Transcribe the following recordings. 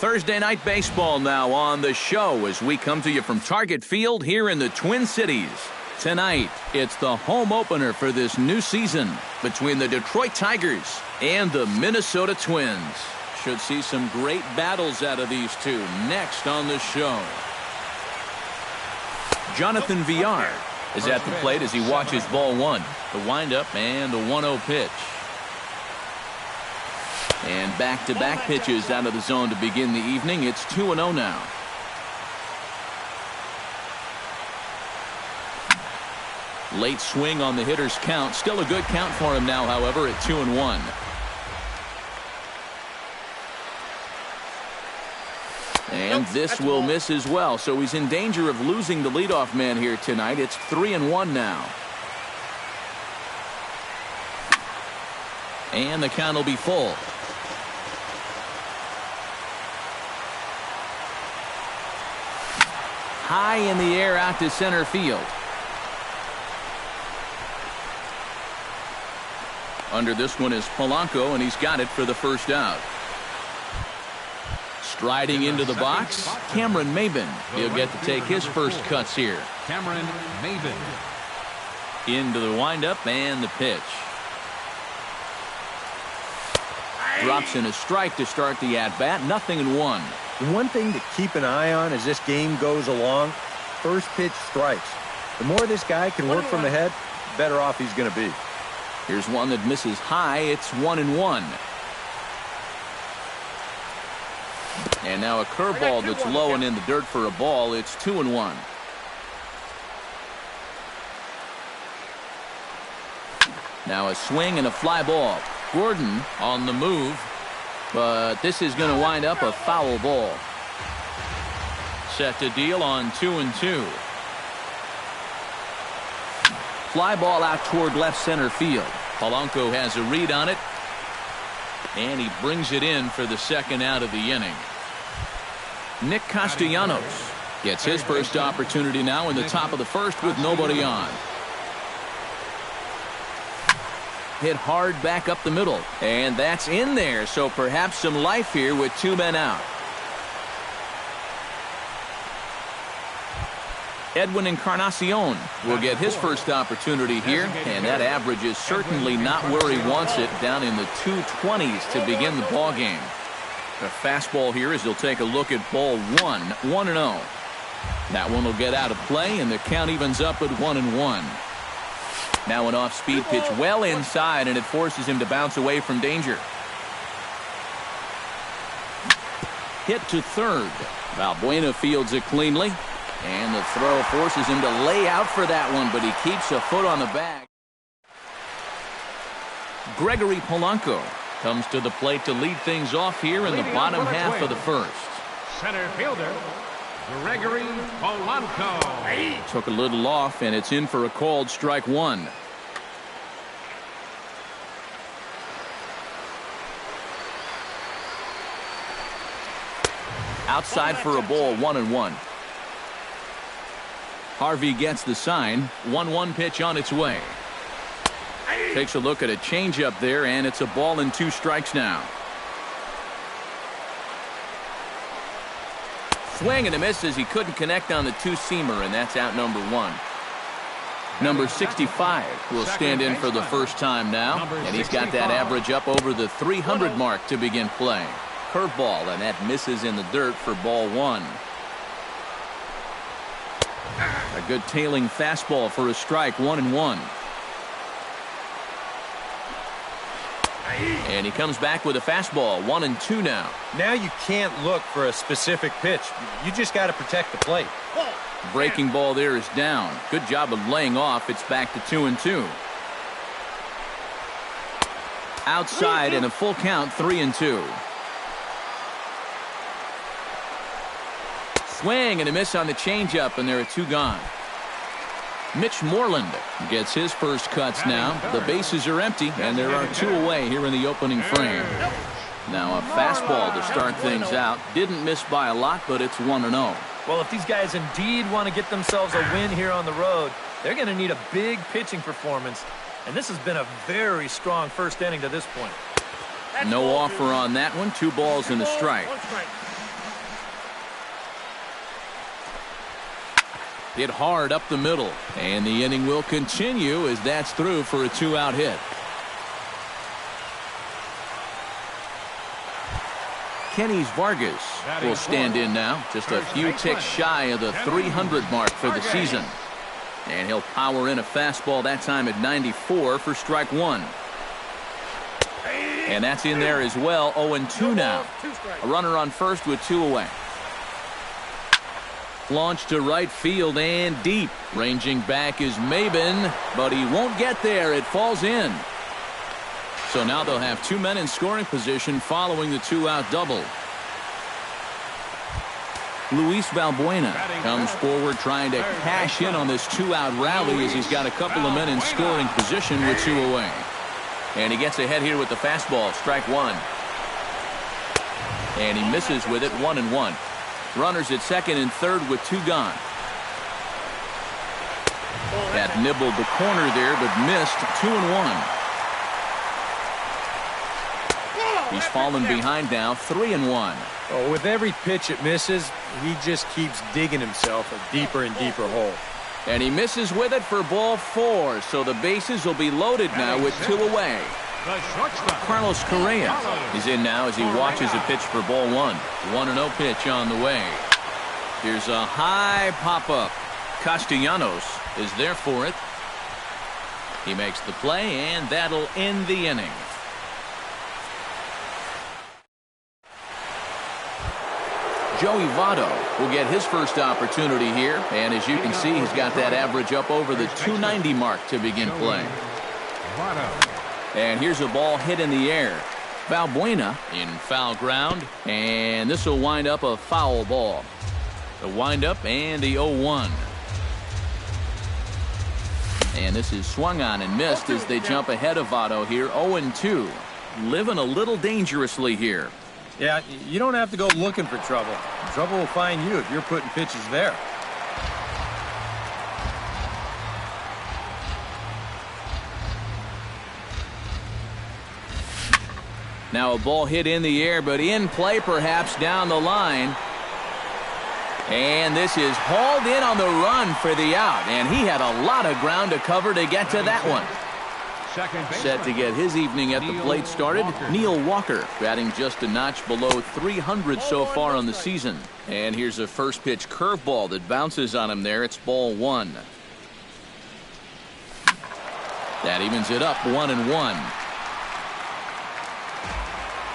Thursday night baseball now on the show as we come to you from Target Field here in the Twin Cities. Tonight, it's the home opener for this new season between the Detroit Tigers and the Minnesota Twins. Should see some great battles out of these two next on the show. Jonathan Villar is at the plate as he watches ball one. The windup and the 1-0 pitch. And back-to-back pitches out of the zone to begin the evening. It's 2-0 now. Late swing on the hitter's count. Still a good count for him now, however, at 2-1. And this will miss as well, so he's in danger of losing the leadoff man here tonight. It's 3-1 now. And the count will be full. High in the air out to center field. Under this one is Polanco, and he's got it for the first out. Striding into the box, Cameron Maybin. He'll get to take his first cuts here. Cameron Maybin. Into the windup and the pitch. Drops in a strike to start the at-bat. 0-1. One thing to keep an eye on as this game goes along, first pitch strikes. The more this guy can work from the head, the better off he's going to be. Here's one that misses high. It's 1-1. And now a curveball that's low and in the dirt for a ball. It's 2-1. Now a swing and a fly ball. Gordon on the move, but this is going to wind up a foul ball. Set to deal on 2-2. Fly ball out toward left center field. Polanco has a read on it, and he brings it in for the second out of the inning. Nick Castellanos gets his first opportunity now in the top of the first with nobody on. Hit hard back up the middle, and that's in there, so perhaps some life here with two men out. Edwin Encarnacion will get his first opportunity here, and that average is certainly not where he wants it, down in the 220s to begin the ball game. The fastball here as he'll take a look at ball one, 1-0. That one will get out of play, and the count evens up at 1-1. Now an off-speed pitch well inside, and it forces him to bounce away from danger. Hit to third. Valbuena fields it cleanly, and the throw forces him to lay out for that one, but he keeps a foot on the bag. Gregory Polanco comes to the plate to lead things off here in the bottom half of the first. Center fielder, Gregory Polanco. Took a little off, and it's in for a called strike one. Outside for a ball, 1-1. Harvey gets the sign. 1-1 pitch on its way. Takes a look at a changeup there, and it's a ball and 2 strikes now. Swing and a miss as he couldn't connect on the two-seamer, and that's out number 1. Number 65 will stand in for the first time now, and he's got that average up over the 300 mark to begin play. Curveball, and that misses in the dirt for ball 1. A good tailing fastball for a strike, 1-1. And he comes back with a fastball, 1-2 now. Now you can't look for a specific pitch. You just got to protect the plate. Breaking ball there is down. Good job of laying off. It's back to 2-2. Outside and a full count, 3-2. Swing and a miss on the changeup, and there are 2 gone. Mitch Moreland gets his first cuts now. The bases are empty, and there are 2 away here in the opening frame. Now a fastball to start things out. Didn't miss by a lot, but it's 1-0. Well, if these guys indeed want to get themselves a win here on the road, they're going to need a big pitching performance. And this has been a very strong first inning to this point. No offer on that one. 2 balls and a strike. Hit hard up the middle. And the inning will continue as that's through for a 2-out hit. Kenny's Vargas will stand in now. Just a few ticks shy of the 300 mark for the season. And he'll power in a fastball that time at 94 for strike one. And that's in there as well. 0-2 now. A runner on first with 2 away. Launched to right field and deep. Ranging back is Maben, but he won't get there. It falls in. So now they'll have 2 men in scoring position following the 2-out double. Luis Valbuena comes forward trying to cash in on this 2-out rally as he's got a couple of men in scoring position with 2 away. And he gets ahead here with the fastball. Strike one. And he misses with it. 1-1. Runners at second and third with 2 gone. That nibbled the corner there but missed. 2-1. He's fallen behind now. 3-1. Oh, with every pitch it misses, he just keeps digging himself a deeper and deeper hole. And he misses with it for ball 4. So the bases will be loaded now with 2 away. Carlos Correa is in now as he watches a pitch for ball 1. 1-0 pitch on the way. Here's a high pop-up. Castellanos is there for it. He makes the play, and that'll end the inning. Joey Votto will get his first opportunity here, and as you can see, he's got that average up over the 290 mark to begin play. And here's a ball hit in the air. Valbuena in foul ground, and this will wind up a foul ball. The windup and the 0-1. And this is swung on and missed as they jump ahead of Votto here. 0-2. Living a little dangerously here. Yeah, you don't have to go looking for trouble. Trouble will find you if you're putting pitches there. Now a ball hit in the air, but in play perhaps down the line. And this is hauled in on the run for the out. And he had a lot of ground to cover to get to that one. Set to get his evening at the plate started, Neil Walker, batting just a notch below 300 so far on the season. And here's a first pitch curveball that bounces on him there. It's ball 1. That evens it up 1-1.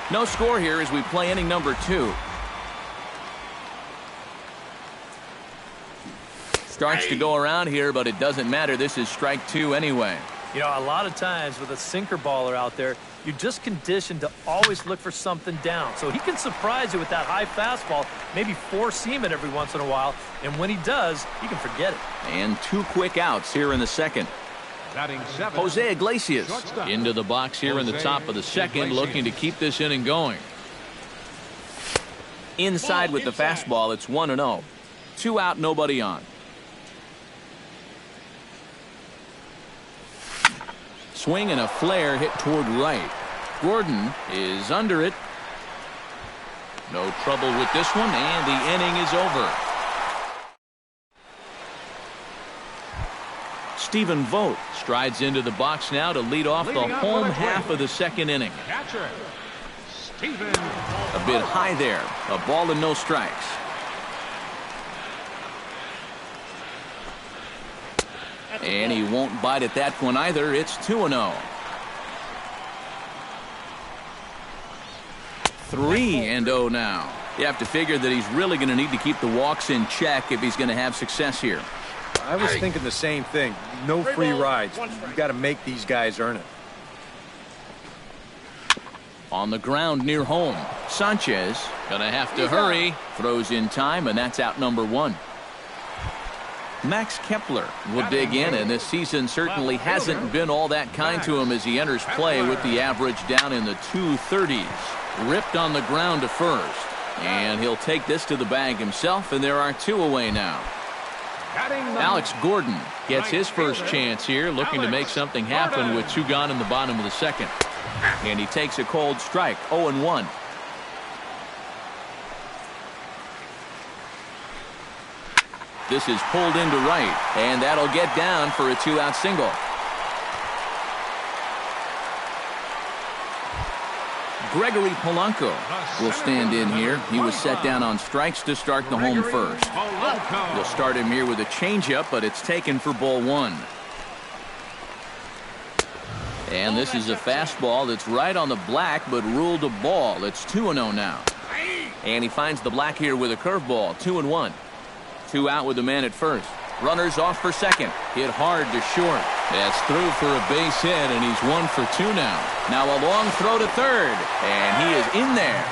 No score here as we play inning number 2. Starts to go around here, but it doesn't matter. This is strike 2 anyway. You know, a lot of times with a sinker baller out there, you're just conditioned to always look for something down. So he can surprise you with that high fastball, maybe four-seam it every once in a while. And when he does, you can forget it. And 2 quick outs here in the second. Jose Iglesias into the box here in the top of the second, looking to keep this inning going. Inside with the fastball, it's 1-0. 2 out, nobody on. Swing and a flare hit toward right. Gordon is under it. No trouble with this one, and the inning is over. Stephen Vogt strides into the box now to lead off the home half of the second inning. A bit high there. A ball and no strikes. And he won't bite at that one either. It's 2-0. 3-0 now. You have to figure that he's really going to need to keep the walks in check if he's going to have success here. I was thinking the same thing. No free rides. You've got to make these guys earn it. On the ground near home, Sanchez going to have to hurry. Throws in time, and that's out number 1. Max Kepler will dig in, and this season certainly hasn't been all that kind to him as he enters play with the average down in the 230s. Ripped on the ground to first, and he'll take this to the bag himself, and there are 2 away now. Alex Gordon gets his first chance here, looking to make something happen with 2 gone in the bottom of the second. And he takes a cold strike. 0-1. This is pulled into right, and that'll get down for a 2-out single. Gregory Polanco will stand in here. He was set down on strikes to start the home first. We'll start him here with a changeup, but it's taken for ball 1. And this is a fastball that's right on the black, but ruled a ball. It's 2-0 now. And he finds the black here with a curveball. 2-1. 2 out with the man at first. Runners off for second. Hit hard to short. That's through for a base hit, and he's 1 for 2 now. Now a long throw to third, and he is in there.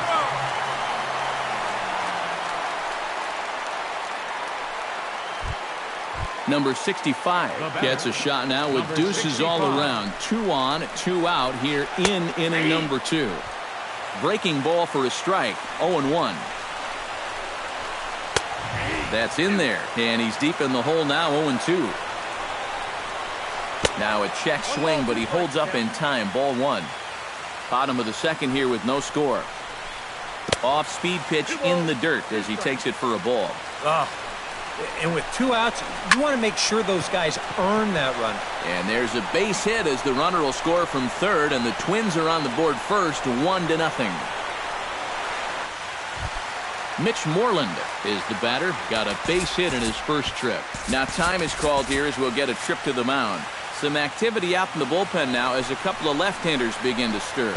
Number 65 gets a shot now with deuces all around. 2 on, 2 out here in inning number 2. Breaking ball for a strike. 0-1. That's in there, and he's deep in the hole now. 0-2. Now a check swing, but he holds up in time. Ball 1. Bottom of the second here with no score. Off-speed pitch in the dirt as he takes it for a ball. And with 2 outs, you want to make sure those guys earn that run. And there's a base hit as the runner will score from third, and the Twins are on the board first, 1-0. Mitch Moreland is the batter. Got a base hit in his first trip. Now time is called here as we'll get a trip to the mound. Some activity out in the bullpen now as a couple of left-handers begin to stir.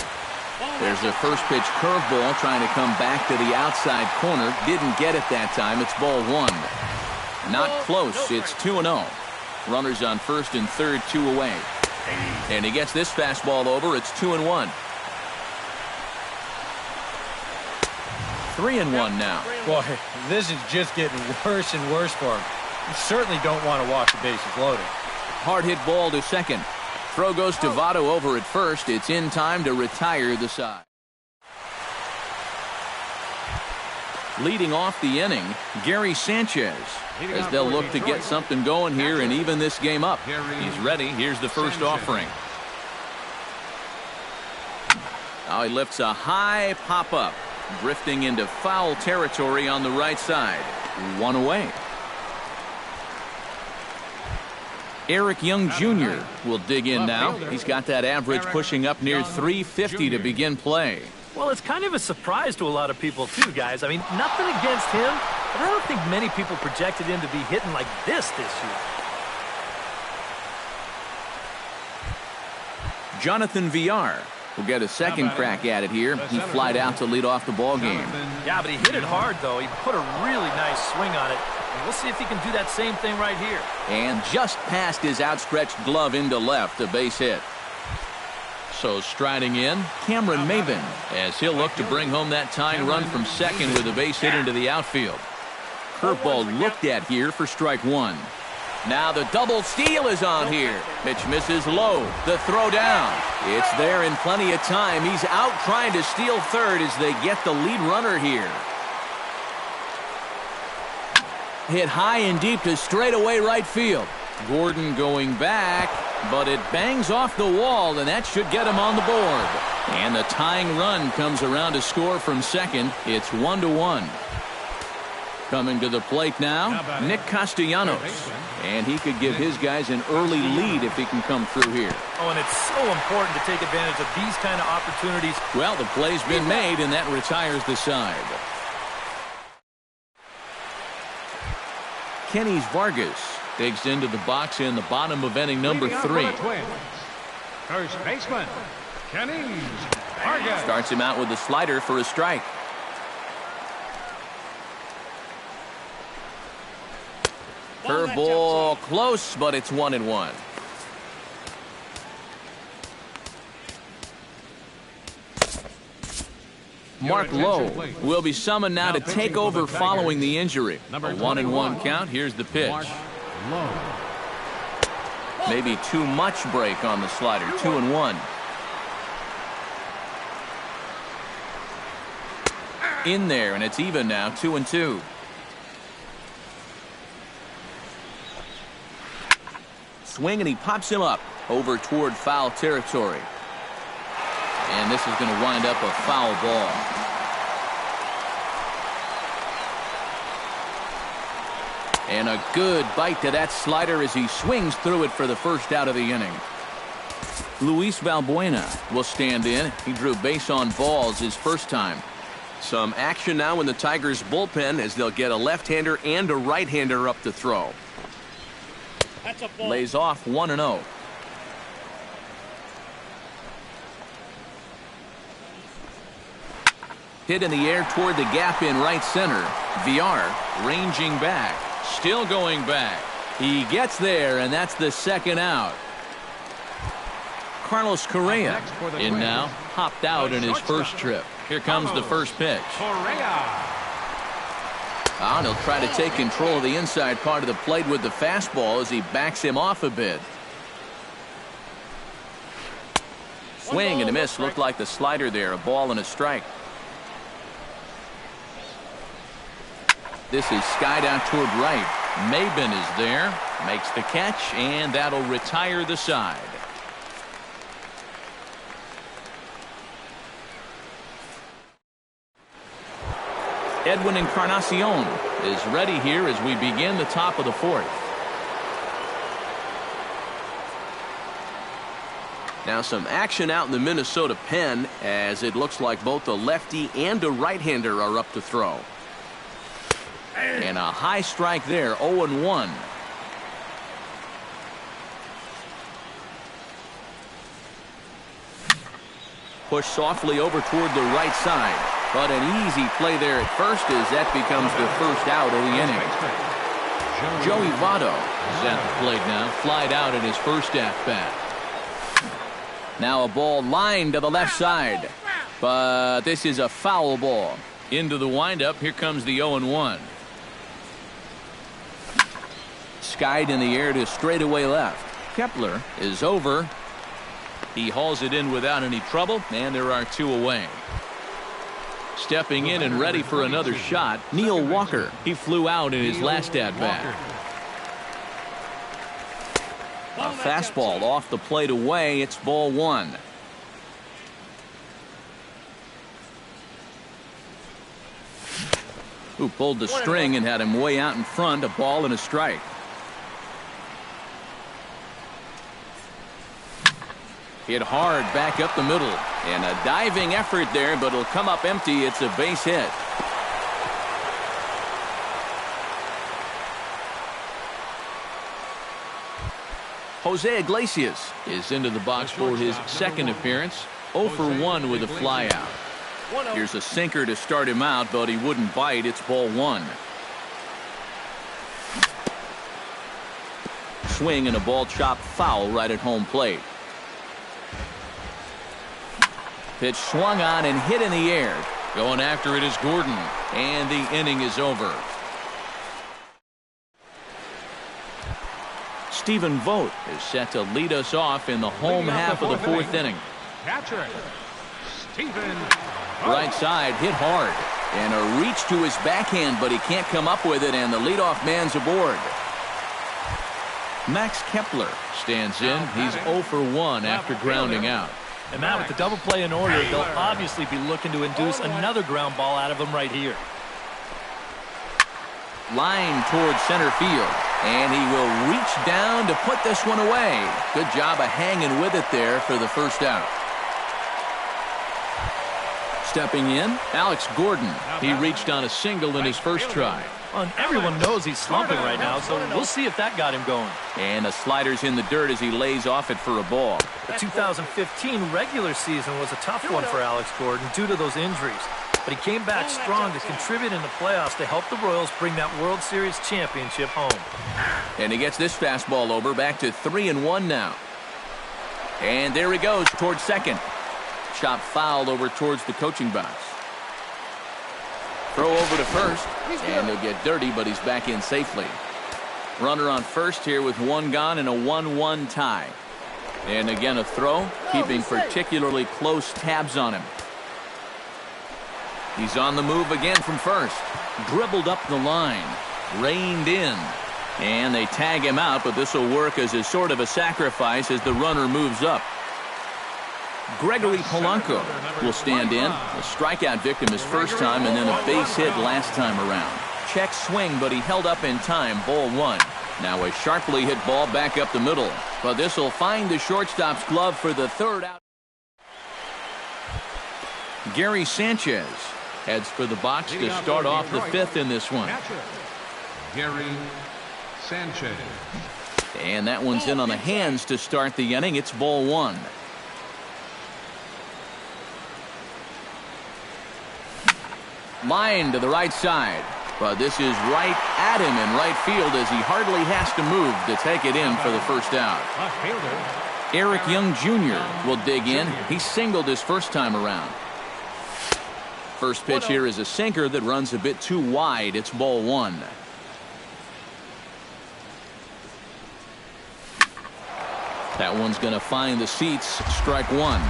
There's a first pitch curveball trying to come back to the outside corner. Didn't get it that time. It's ball 1. Not close. It's 2-0. Runners on first and third, 2 away. And he gets this fastball over. It's 2-1. 3-1 now. Boy, this is just getting worse and worse for him. You certainly don't want to walk the bases loaded. Hard hit ball to second. Throw goes to Votto over at first. It's in time to retire the side. Leading off the inning, Gary Sanchez, as they'll look to get something going here and even this game up. He's ready. Here's the first offering. Now he lifts a high pop-up, drifting into foul territory on the right side. 1 away. Eric Young Jr. will dig in now. He's got that average pushing up near 350 to begin play. Well, it's kind of a surprise to a lot of people, too, guys. I mean, nothing against him, but I don't think many people projected him to be hitting like this year. Jonathan Villar will get a second crack at it here. He flied out to lead off the ball game. Yeah, but he hit it hard, though. He put a really nice swing on it. And we'll see if he can do that same thing right here. And just past his outstretched glove into left, a base hit. So striding in, Cameron Maybin, as he'll look to bring home that tying run from second with a base hit into the outfield. Curveball looked at here for strike 1. Now the double steal is on here. Pitch misses low. The throw down. It's there in plenty of time. He's out trying to steal third as they get the lead runner here. Hit high and deep to straightaway right field. Gordon going back, but it bangs off the wall, and that should get him on the board. And the tying run comes around to score from second. It's 1-1. Coming to the plate now, Nick Castellanos. And he could give his guys an early lead if he can come through here. Oh, and it's so important to take advantage of these kind of opportunities. Well, the play's been made, and that retires the side. Kenny Vargas digs into the box in the bottom of inning number 3. First baseman, Kenny Vargas. Starts him out with a slider for a strike. Curveball close, but it's 1-1. Mark Lowe will be summoned now to take over following the injury. A 1-1 count. Here's the pitch. Maybe too much break on the slider. 2-1. In there, and it's even now. 2-2. Swing, and he pops him up over toward foul territory. And this is going to wind up a foul ball. And a good bite to that slider as he swings through it for the first out of the inning. Luis Valbuena will stand in. He drew base on balls his first time. Some action now in the Tigers bullpen as they'll get a left-hander and a right-hander up to throw. Lays off 1-0. Hit in the air toward the gap in right center. Villar ranging back. Still going back. He gets there, and that's the second out. Carlos Correa in now. Hopped out in his first trip. Here comes the first pitch. And he'll try to take control of the inside part of the plate with the fastball as he backs him off a bit. Swing and a miss. Looked like the slider there. A ball and a strike. This is skied out toward right. Maben is there. Makes the catch, and that'll retire the side. Edwin Encarnacion is ready here as we begin the top of the fourth. Now some action out in the Minnesota pen as it looks like both a lefty and a right-hander are up to throw. And a high strike there, 0-1. Push softly over toward the right side. But an easy play there at first as that becomes the first out of the inning. Joey Votto is at the plate now. Flied out in his first at-bat. Now a ball lined to the left side. But this is a foul ball. Into the windup. Here comes the 0-1. Skied in the air to straightaway left. Kepler is over. He hauls it in without any trouble, and there are two away. Stepping in and ready for another shot, Neil Walker. He flew out in his last at-bat. A fastball off the plate away. It's ball one. Who pulled the string and had him way out in front. A ball and a strike. Hit hard back up the middle. And a diving effort there, but it'll come up empty. It's a base hit. Jose Iglesias is into the box for his second appearance. 0 for 1 with a flyout. Here's a sinker to start him out, but he wouldn't bite. It's ball one. Swing and a ball chopped foul right at home plate. Pitch swung on and hit in the air. Going after it is Gordon. And the inning is over. Stephen Vogt is set to lead us off in the home half of the fourth inning. Catcher, Stephen. Right side hit hard. And a reach to his backhand, but he can't come up with it, and the leadoff man's aboard. Max Kepler stands in. He's 0 for 1 after grounding out. And Matt, with the double play in order, they'll obviously be looking to induce another ground ball out of him right here. Line towards center field. And he will reach down to put this one away. Good job of hanging with it there for the first out. Stepping in, Alex Gordon. He reached on a single in his first try. And everyone knows he's slumping right now, so we'll see if that got him going. And the slider's in the dirt as he lays off it for a ball. The 2015 regular season was a tough one for Alex Gordon due to those injuries. But he came back strong to contribute in the playoffs to help the Royals bring that World Series championship home. And he gets this fastball over, back to 3-1 now. And there he goes towards second. Chop foul over towards the coaching box. Throw over to first, and he'll get dirty, but he's back in safely. Runner on first here with one gone and a 1-1 tie. And again a throw, keeping particularly close tabs on him. He's on the move again from first. Dribbled up the line. Reined in. And they tag him out, but this will work as a sort of a sacrifice as the runner moves up. Gregory Polanco will stand in. A strikeout victim his first time and then a base hit last time around. check swing, but he held up in time. Ball 1. Now a sharply hit ball back up the middle. But this will find the shortstop's glove for the third out. Gary Sanchez heads for the box to start off the 5th in this one. Gary Sanchez. And that one's in on the hands to start the inning. It's ball 1. Line to the right side. But this is right at him in right field as he hardly has to move to take it in for the first out. Eric Young Jr. will dig in. He singled his first time around. First pitch here is a sinker that runs a bit too wide. It's ball 1. That one's going to find the seats. Strike 1.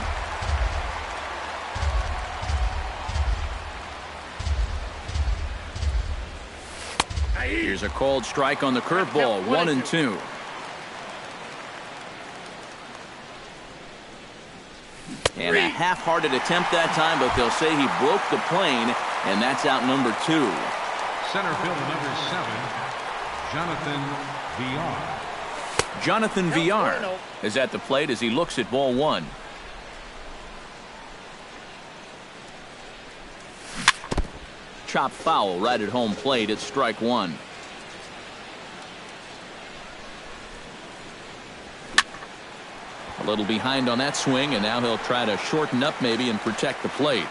Here's a called strike on the curveball. 1-2. And a half-hearted attempt that time, but they'll say he broke the plane, and that's out number 2. Center fielder number 7, Jonathan Villar. Jonathan Villar is at the plate as he looks at ball 1. Chop foul right at home plate. It's strike 1. A little behind on that swing, and now he'll try to shorten up maybe and protect the plate.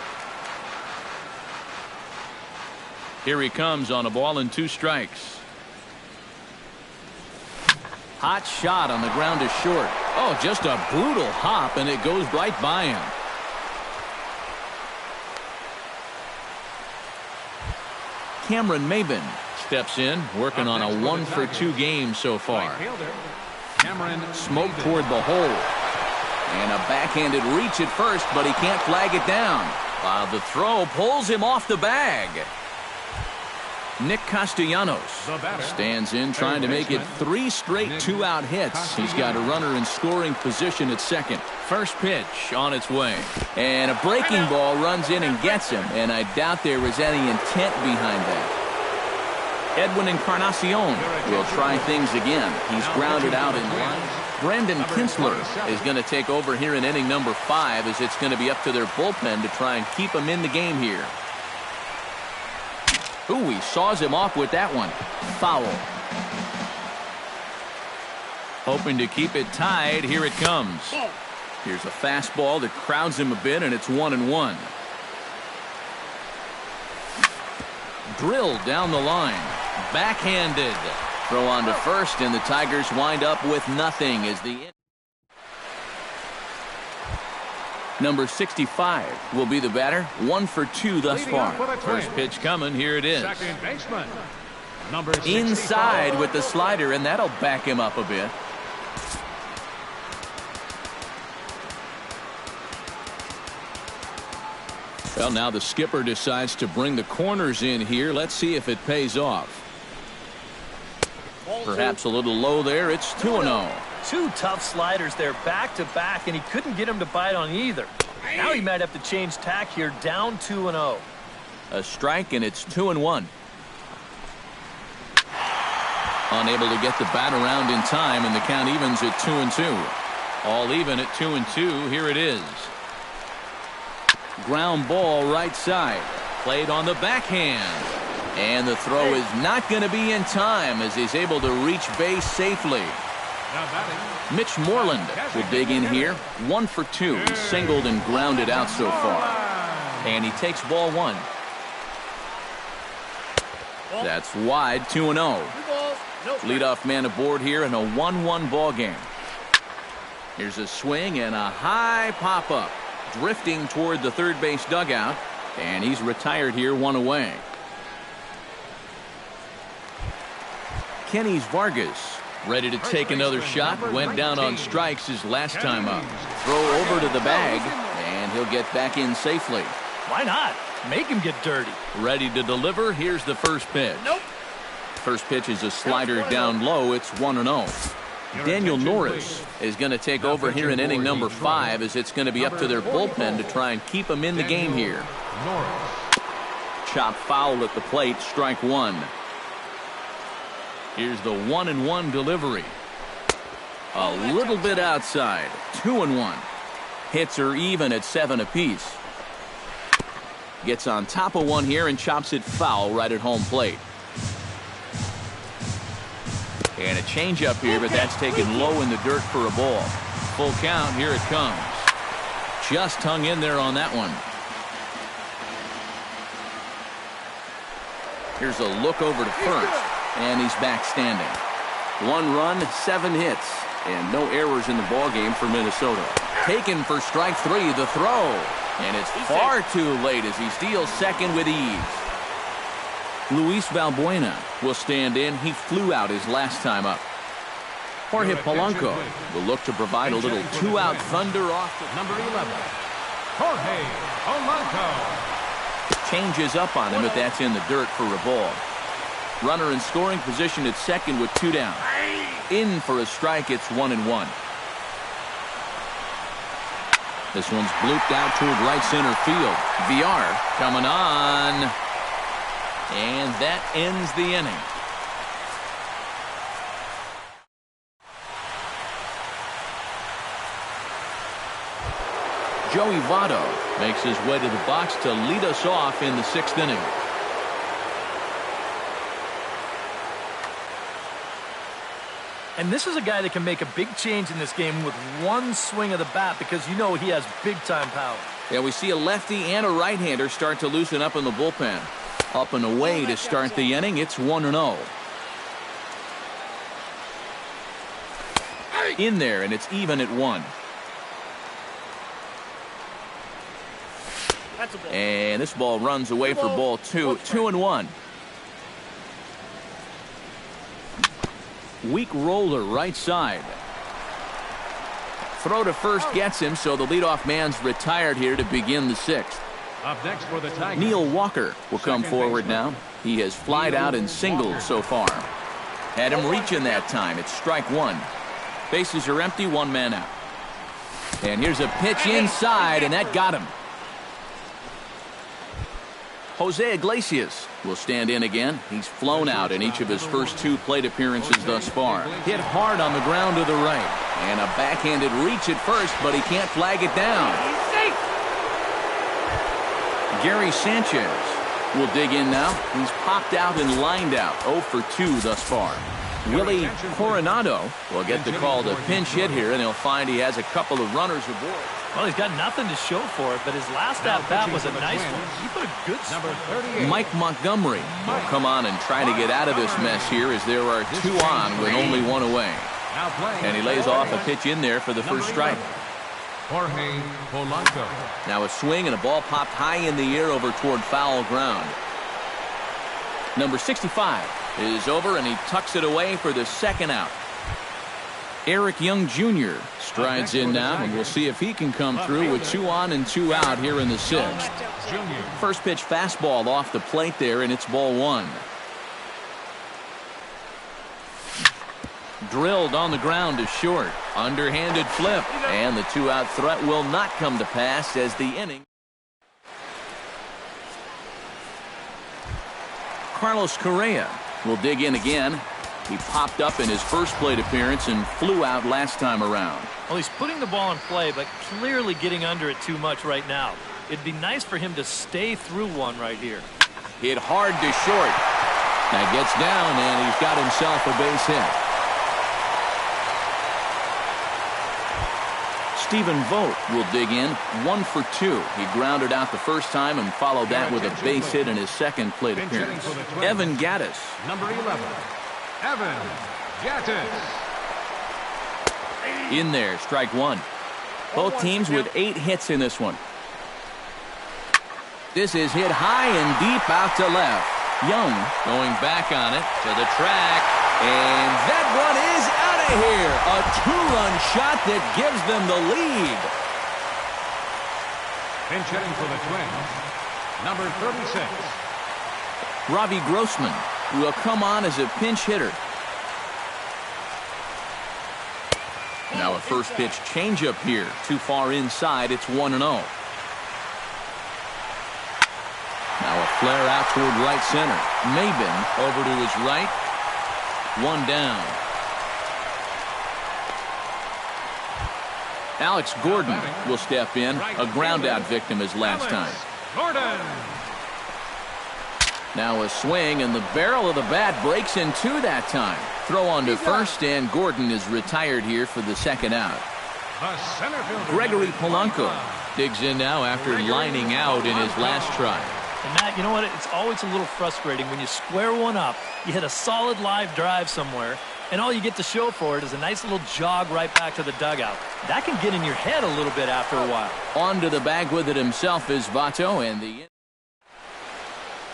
Here he comes on a ball and 2 strikes. Hot shot on the ground to short. Oh, just a brutal hop, and it goes right by him. Cameron Maben steps in, working on a 1-for-2 game so far. Smoke toward the hole. And a backhanded reach at first, but he can't flag it down. The throw pulls him off the bag. Nick Castellanos stands in, trying to make it 3 straight 2-out hits. He's got a runner in scoring position at second. First pitch on its way. And a breaking ball runs in and gets him, and I doubt there was any intent behind that. Edwin Encarnacion will try things again. He's grounded out in line. Brandon Kinsler is going to take over here in inning number 5, as it's going to be up to their bullpen to try and keep him in the game here. Ooh, he saws him off with that one. Foul. Hoping to keep it tied. Here it comes. Here's a fastball that crowds him a bit, and it's 1-1. Drilled down the line. Backhanded. Throw on to first, and the Tigers wind up with nothing as the number 65 will be the batter. 1-for-2 thus far. First pitch coming. Here it is. Second baseman, number inside with the slider, and that'll back him up a bit. Well, now the skipper decides to bring the corners in here. Let's see if it pays off. Perhaps a little low there. It's 2-0. 2 tough sliders there back to back, and he couldn't get him to bite on either. Now he might have to change tack here, down 2-0. A strike, and it's 2-1. Unable to get the bat around in time, and the count evens at 2-2. All even at 2-2. Here it is. Ground ball right side. Played on the backhand. And the throw is not going to be in time as he's able to reach base safely. Mitch Moreland will dig in here. 1-for-2. He's singled and grounded out so far. And he takes ball 1. That's wide. 2-0. Leadoff man aboard here in a 1-1 ball game. Here's a swing and a high pop-up. Drifting toward the third base dugout. And he's retired here, 1 away. Kenny's Vargas ready to take another shot. Went down on strikes his last time up. Throw over to the bag, and he'll get back in safely. Why not? Make him get dirty. Ready to deliver. Here's the first pitch. Nope. First pitch is a slider down low. It's 1-0. Daniel Norris is going to take over here in inning number 5, as it's going to be up to their bullpen to try and keep him in the game here. Chop foul at the plate, strike one. Here's the 1-1 delivery. A little bit outside. 2-1. Hits are even at 7 apiece. Gets on top of one here and chops it foul right at home plate. And a changeup here, but that's taken low in the dirt for a ball. Full count, here it comes. Just hung in there on that one. Here's a look over to first, and he's back standing. 1 run, 7 hits, and no errors in the ballgame for Minnesota. Taken for strike 3, the throw, and it's far too late as he steals second with ease. Luis Valbuena will stand in. He flew out his last time up. Jorge Polanco will look to provide a little 2-out thunder off the Number 11, Jorge Polanco. Changes up on him, but that's in the dirt for a ball. Runner in scoring position at second with 2 down. In for a strike, it's 1-1. This one's blooped out toward right center field. VR coming on. And that ends the inning. Joey Votto makes his way to the box to lead us off in the 6th inning. And this is a guy that can make a big change in this game with one swing of the bat because you know he has big-time power. Yeah, we see a lefty and a right-hander start to loosen up in the bullpen. Up and away to start the inning, it's 1-0. In there, and it's even at 1. And this ball runs away for ball 2. 2-1. Weak roller right side. Throw to first gets him, so the leadoff man's retired here to begin the 6th. Up next for the Tigers, Neil Walker will come forward now. He has flied out and singled so far. Had him reaching that time. It's strike 1. Bases are empty, 1 man out. And here's a pitch inside, and that got him. Jose Iglesias will stand in again. He's flown out in each of his first 2 plate appearances thus far. Hit hard on the ground to the right. And a backhanded reach at first, but he can't flag it down. Gary Sanchez will dig in now. He's popped out and lined out. 0 for 2 thus far. Willie Coronado will get the call to pinch hit here, and he'll find he has a couple of runners aboard. Well, he's got nothing to show for it, but his last at-bat was a nice one. He put a good number swing. 38, Mike Montgomery will come on and try to get out of this mess here as there are 2 on with only 1 away. now playing And he lays off a pitch in there for the first strike. Jorge Polanco. Now a swing and a ball popped high in the air over toward foul ground. Number 65 is over, and he tucks it away for the 2nd out. Eric Young Jr. strides in now, and we'll see if he can come through with 2 on and 2 out here in the 6th. First pitch fastball off the plate there, and it's ball 1. Drilled on the ground to short. Underhanded flip, and the 2-out threat will not come to pass as the inning. Carlos Correa will dig in again. He popped up in his first plate appearance and flew out last time around. Well, he's putting the ball in play, but clearly getting under it too much right now. It'd be nice for him to stay through one right here. Hit hard to short. Now gets down, and he's got himself a base hit. Stephen Vogt will dig in. 1 for 2. He grounded out the first time and followed that with a base hit in his second plate appearance. Evan Gattis. Number 11, Evan Gattis. In there, strike 1. Both teams with 8 hits in this one. This is hit high and deep out to left. Young going back on it to the track, and that one is out of here. A 2-run shot that gives them the lead. Pinch hitting for the Twins, number 36. Ravi Grossman will come on as a pinch hitter. Now a first pitch changeup here. Too far inside. It's 1-0. Now a Flare out toward right center. Maben over to his right. One down. Alex Gordon will step in. A ground-out victim as last time. Gordon. Now a swing, and the barrel of the bat breaks in two that time. Throw on to first, and Gordon is retired here for the second out. The center fielder, Gregory Polanco digs in now after lining out in his last try. And Matt, you know what? It's always a little frustrating when you square one up, you hit a solid live drive somewhere, and all you get to show for it is a nice little jog right back to the dugout. That can get in your head a little bit after a while. On to the bag with it himself is Votto, and the...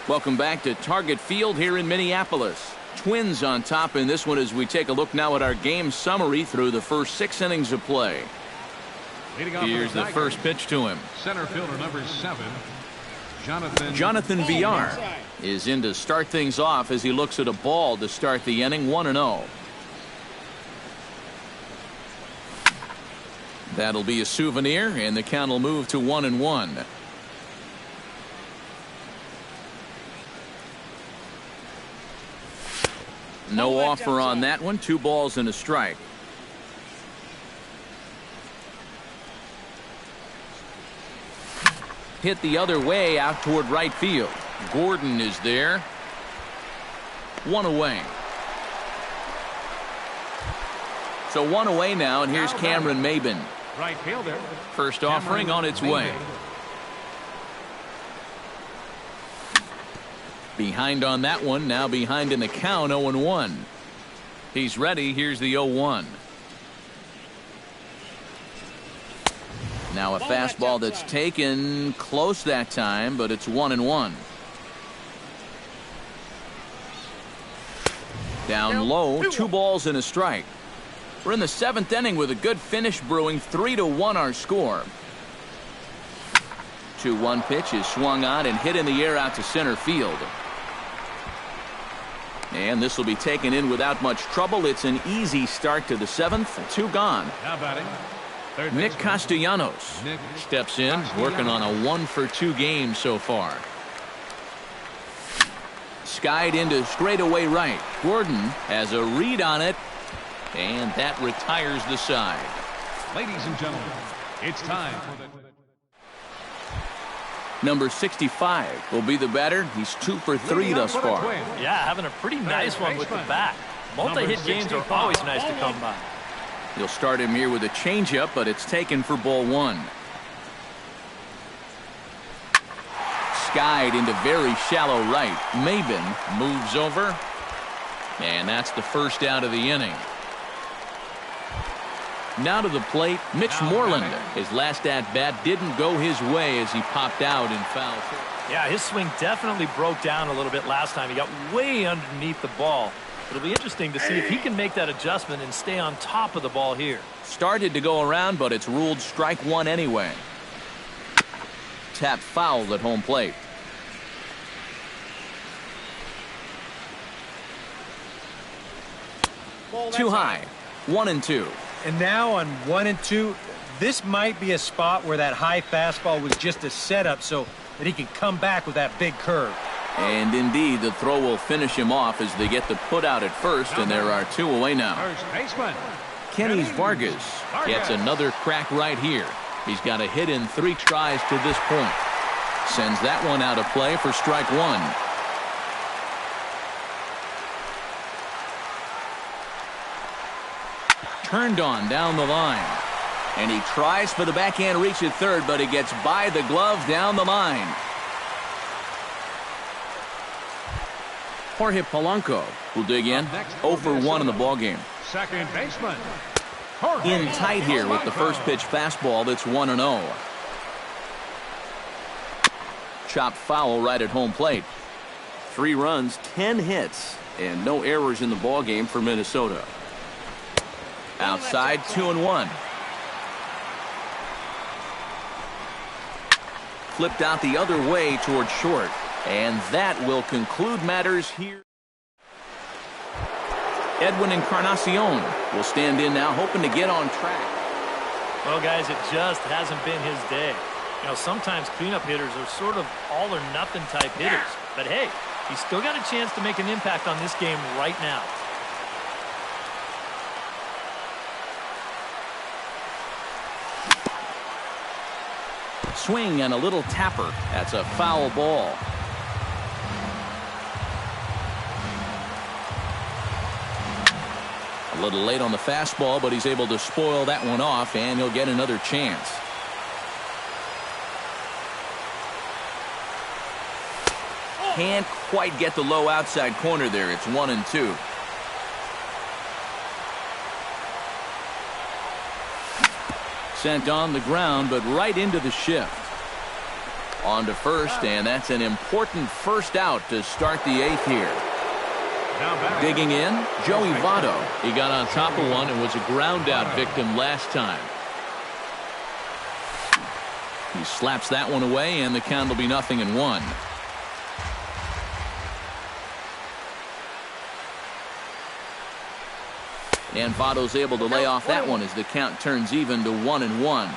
Welcome back to Target Field here in Minneapolis. Twins on top in this one as we take a look now at our game summary through the first 6 innings of play. Here's the first pitch to him. Center fielder number 7, Jonathan Villar is in to start things off as he looks at a ball to start the inning. 1-0. That'll be a souvenir, and the count will move to 1-1. No offer on that one. 2 balls and a strike. Hit the other way out toward right field. Gordon is there. 1 away. So 1 away now, and here's Cameron Maben. right fielder. First offering on its way. Behind on that one, now behind in the count, 0-1. He's ready. Here's the 0-1. Now a fastball that's taken close that time, but it's 1-1. Down low, 2 balls and a strike. We're in the 7th inning with a good finish brewing. 3-1 our score. 2-1 pitch is swung on and hit in the air out to center field. And this will be taken in without much trouble. It's an easy start to the 7th. 2 gone. Now batting, Nick Castellanos steps in, working on a 1-for-2 game so far. Skied into straightaway right. Gordon has a read on it, and that retires the side. ladies and gentlemen, it's time for the... Number 65 will be the batter. He's 2 for 3 thus far. Yeah, having a pretty nice one with the bat. Multi-hit games are always nice to come by. You'll start him here with a changeup, but it's taken for ball 1. Skied into very shallow right. Maben moves over, and that's the first out of the inning. Now to the plate, Mitch Moreland. His last at-bat didn't go his way as he popped out in foul. Yeah, his swing definitely broke down a little bit last time. He got way underneath the ball. It'll be interesting to see if he can make that adjustment and stay on top of the ball here. Started to go around, but it's ruled strike 1 anyway. Tap foul at home plate. Too high. 1-2. And now on 1-2, this might be a spot where that high fastball was just a setup so that he can come back with that big curve. And indeed, the throw will finish him off as they get the put out at first, and there are 2 away now. First baseman. Kenny Vargas gets another crack right here. He's got a hit in 3 tries to this point. Sends that one out of play for strike 1. Turned on down the line. And he tries for the backhand reach at third, but he gets by the glove down the line. Jorge Polanco will dig in. 0 for 1 in the ballgame. Second baseman. In tight here with the first pitch fastball that's 1-0. Chopped foul right at home plate. 3 runs, 10 hits, and no errors in the ballgame for Minnesota. Outside, 2-1. Flipped out the other way toward short. And that will conclude matters here. Edwin Encarnacion will stand in now, hoping to get on track. Well, guys, it just hasn't been his day. You know, sometimes cleanup hitters are sort of all-or-nothing type hitters. But hey, he's still got a chance to make an impact on this game right now. Swing and a little tapper. That's a foul ball. A little late on the fastball, but he's able to spoil that one off, and he'll get another chance. Can't quite get the low outside corner there. It's 1-2. Sent on the ground, but right into the shift. On to first, and that's an important first out to start the 8th here. Digging in, Joey Votto. He got on top of one and was a ground out victim last time. He slaps that one away, and the count will be 0-1. And Votto's able to lay off that one as the count turns even to 1-1.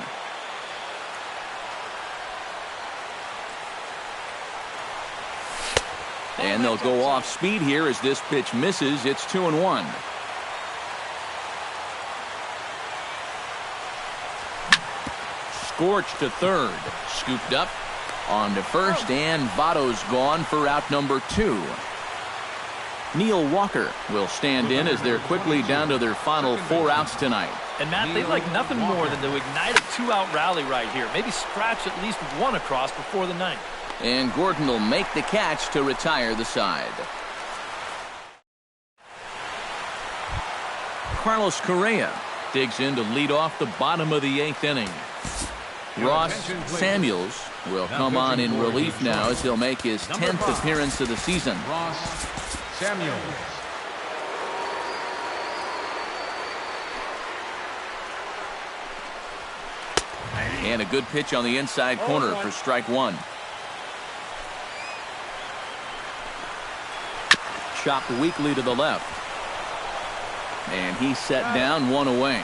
And they'll go off speed here as this pitch misses. It's 2-1. Scorched to third. Scooped up. On to first, and Votto's gone for out number 2. Neil Walker will stand in as they're quickly down to their final 4 outs tonight. And Matt, they'd like nothing more than to ignite a 2-out rally right here. Maybe scratch at least one across before the 9th. And Gordon will make the catch to retire the side. Carlos Correa digs in to lead off the bottom of the 8th inning. Ross Samuels will come on in relief now as he'll make his 10th appearance of the season. Ross Samuels. And a good pitch on the inside corner for strike 1. Chopped weakly to the left. And he's set down, 1 away.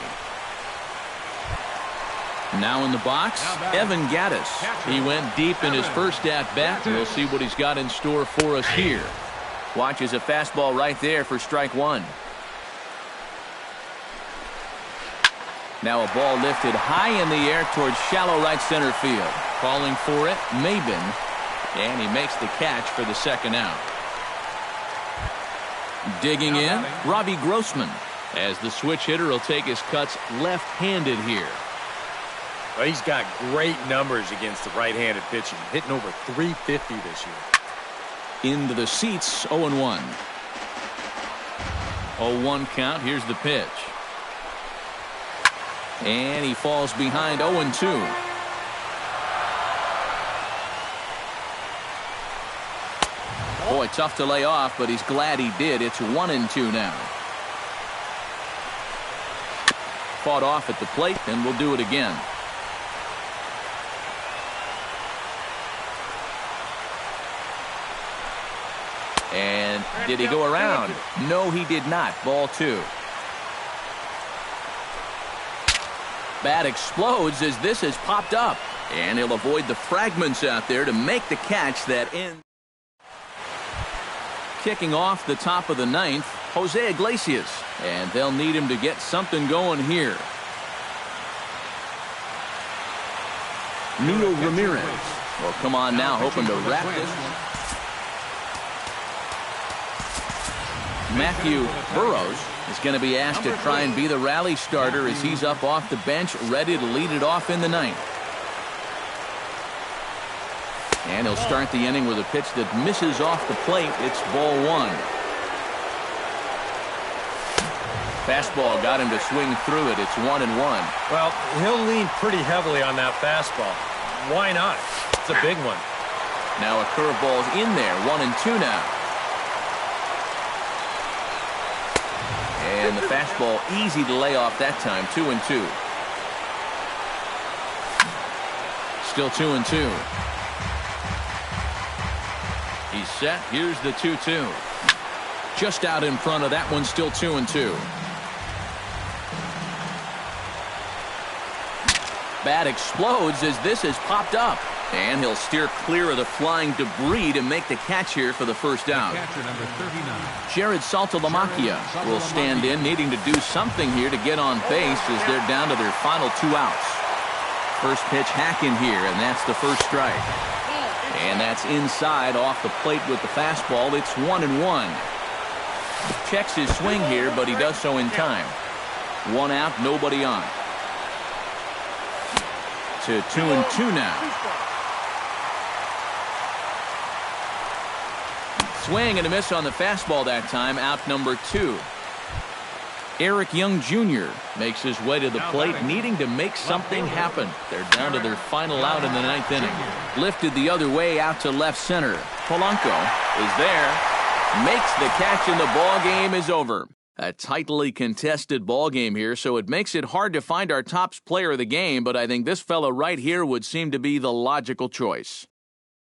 Now in the box, Evan Gattis. He went deep in his first at-bat. We'll see what he's got in store for us here. Watches a fastball right there for strike 1. Now a ball lifted high in the air towards shallow right center field. Calling for it, Maben. And he makes the catch for the second out. Digging in, Robbie Grossman, as the switch hitter will take his cuts left-handed here. Well, he's got great numbers against the right-handed pitching, hitting over 350 this year. Into the seats, 0-1. 0-1 count. Here's the pitch. And he falls behind 0-2. Boy, tough to lay off, but he's glad he did. It's 1-2 now. Fought off at the plate, and we'll do it again. And did he go around? No, he did not. Ball 2. Bat explodes as this has popped up. And he'll avoid the fragments out there to make the catch that ends. Kicking off the top of the 9th, Jose Iglesias. And they'll need him to get something going here. Neil Ramirez will come on now, hoping to wrap this one. Matthew Burrows is going to be asked to try and be the rally starter as he's up off the bench, ready to lead it off in the 9th. And he'll start the inning with a pitch that misses off the plate. It's ball 1. Fastball got him to swing through it. It's 1-1. Well, he'll lean pretty heavily on that fastball. Why not? It's a big one. Now a curveball's in there. 1-2 now. And the fastball easy to lay off that time. 2-2. Still 2-2. He's set. Here's the 2-2. Just out in front of that one. Still 2-2. bat explodes as this has popped up. And he'll steer clear of the flying debris to make the catch here for the first out. Catcher number 39. Jared Saltalamacchia will stand in, needing to do something here to get on base as they're down to their final 2 outs. First pitch hacking here, and that's the first strike. And that's inside off the plate with the fastball. It's 1-1. Checks his swing here, but he does so in time. 1 out, nobody on. To 2-2 now. Swing and a miss on the fastball that time, out number 2. Eric Young Jr. makes his way to the plate, needing to make something happen. They're down to their final out in the 9th inning. Lifted the other way out to left center. Polanco is there, makes the catch, and the ball game is over. A tightly contested ball game here, so it makes it hard to find our top player of the game, but I think this fella right here would seem to be the logical choice.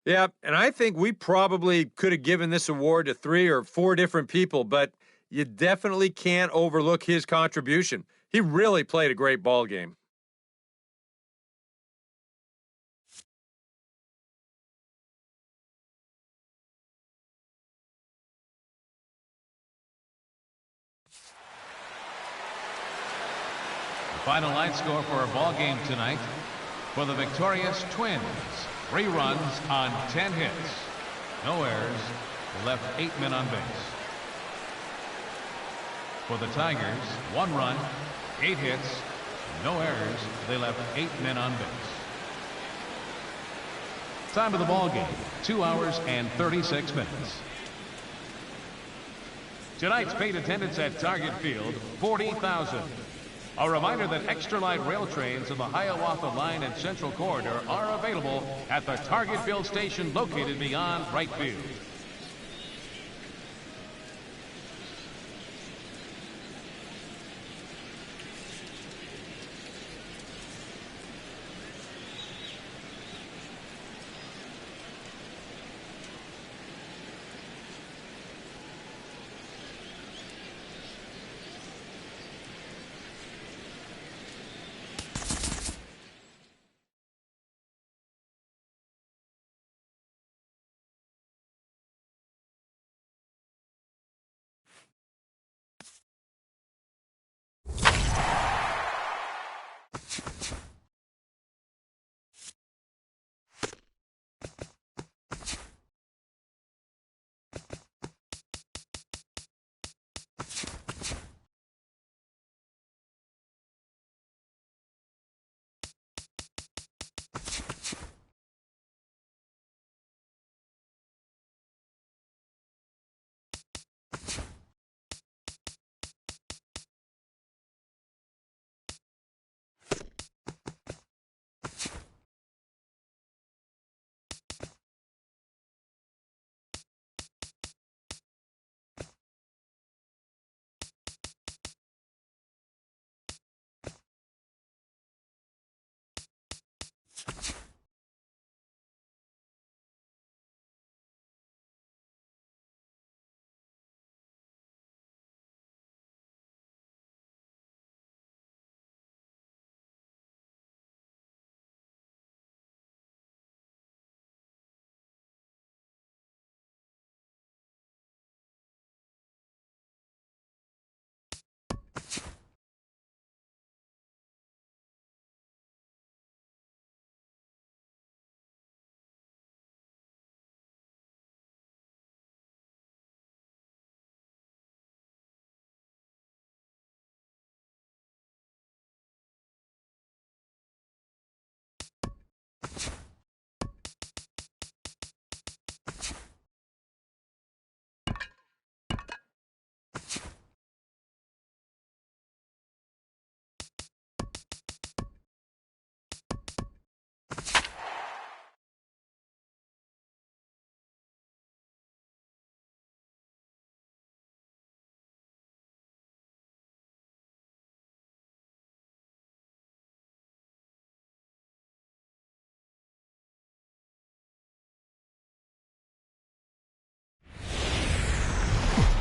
Yeah, and I think we probably could have given this award to 3 or 4 different people, but you definitely can't overlook his contribution. He really played a great ball game. The final line score for our ball game tonight. For the victorious Twins, 3 runs on 10 hits. No errors. Left 8 men on base. For the Tigers, 1 run, 8 hits, no errors. They left 8 men on base. Time of the ball game, 2 hours and 36 minutes. Tonight's paid attendance at Target Field, 40,000. A reminder that extra light rail trains in the Hiawatha Line and Central Corridor are available at the Targetville station located beyond right field.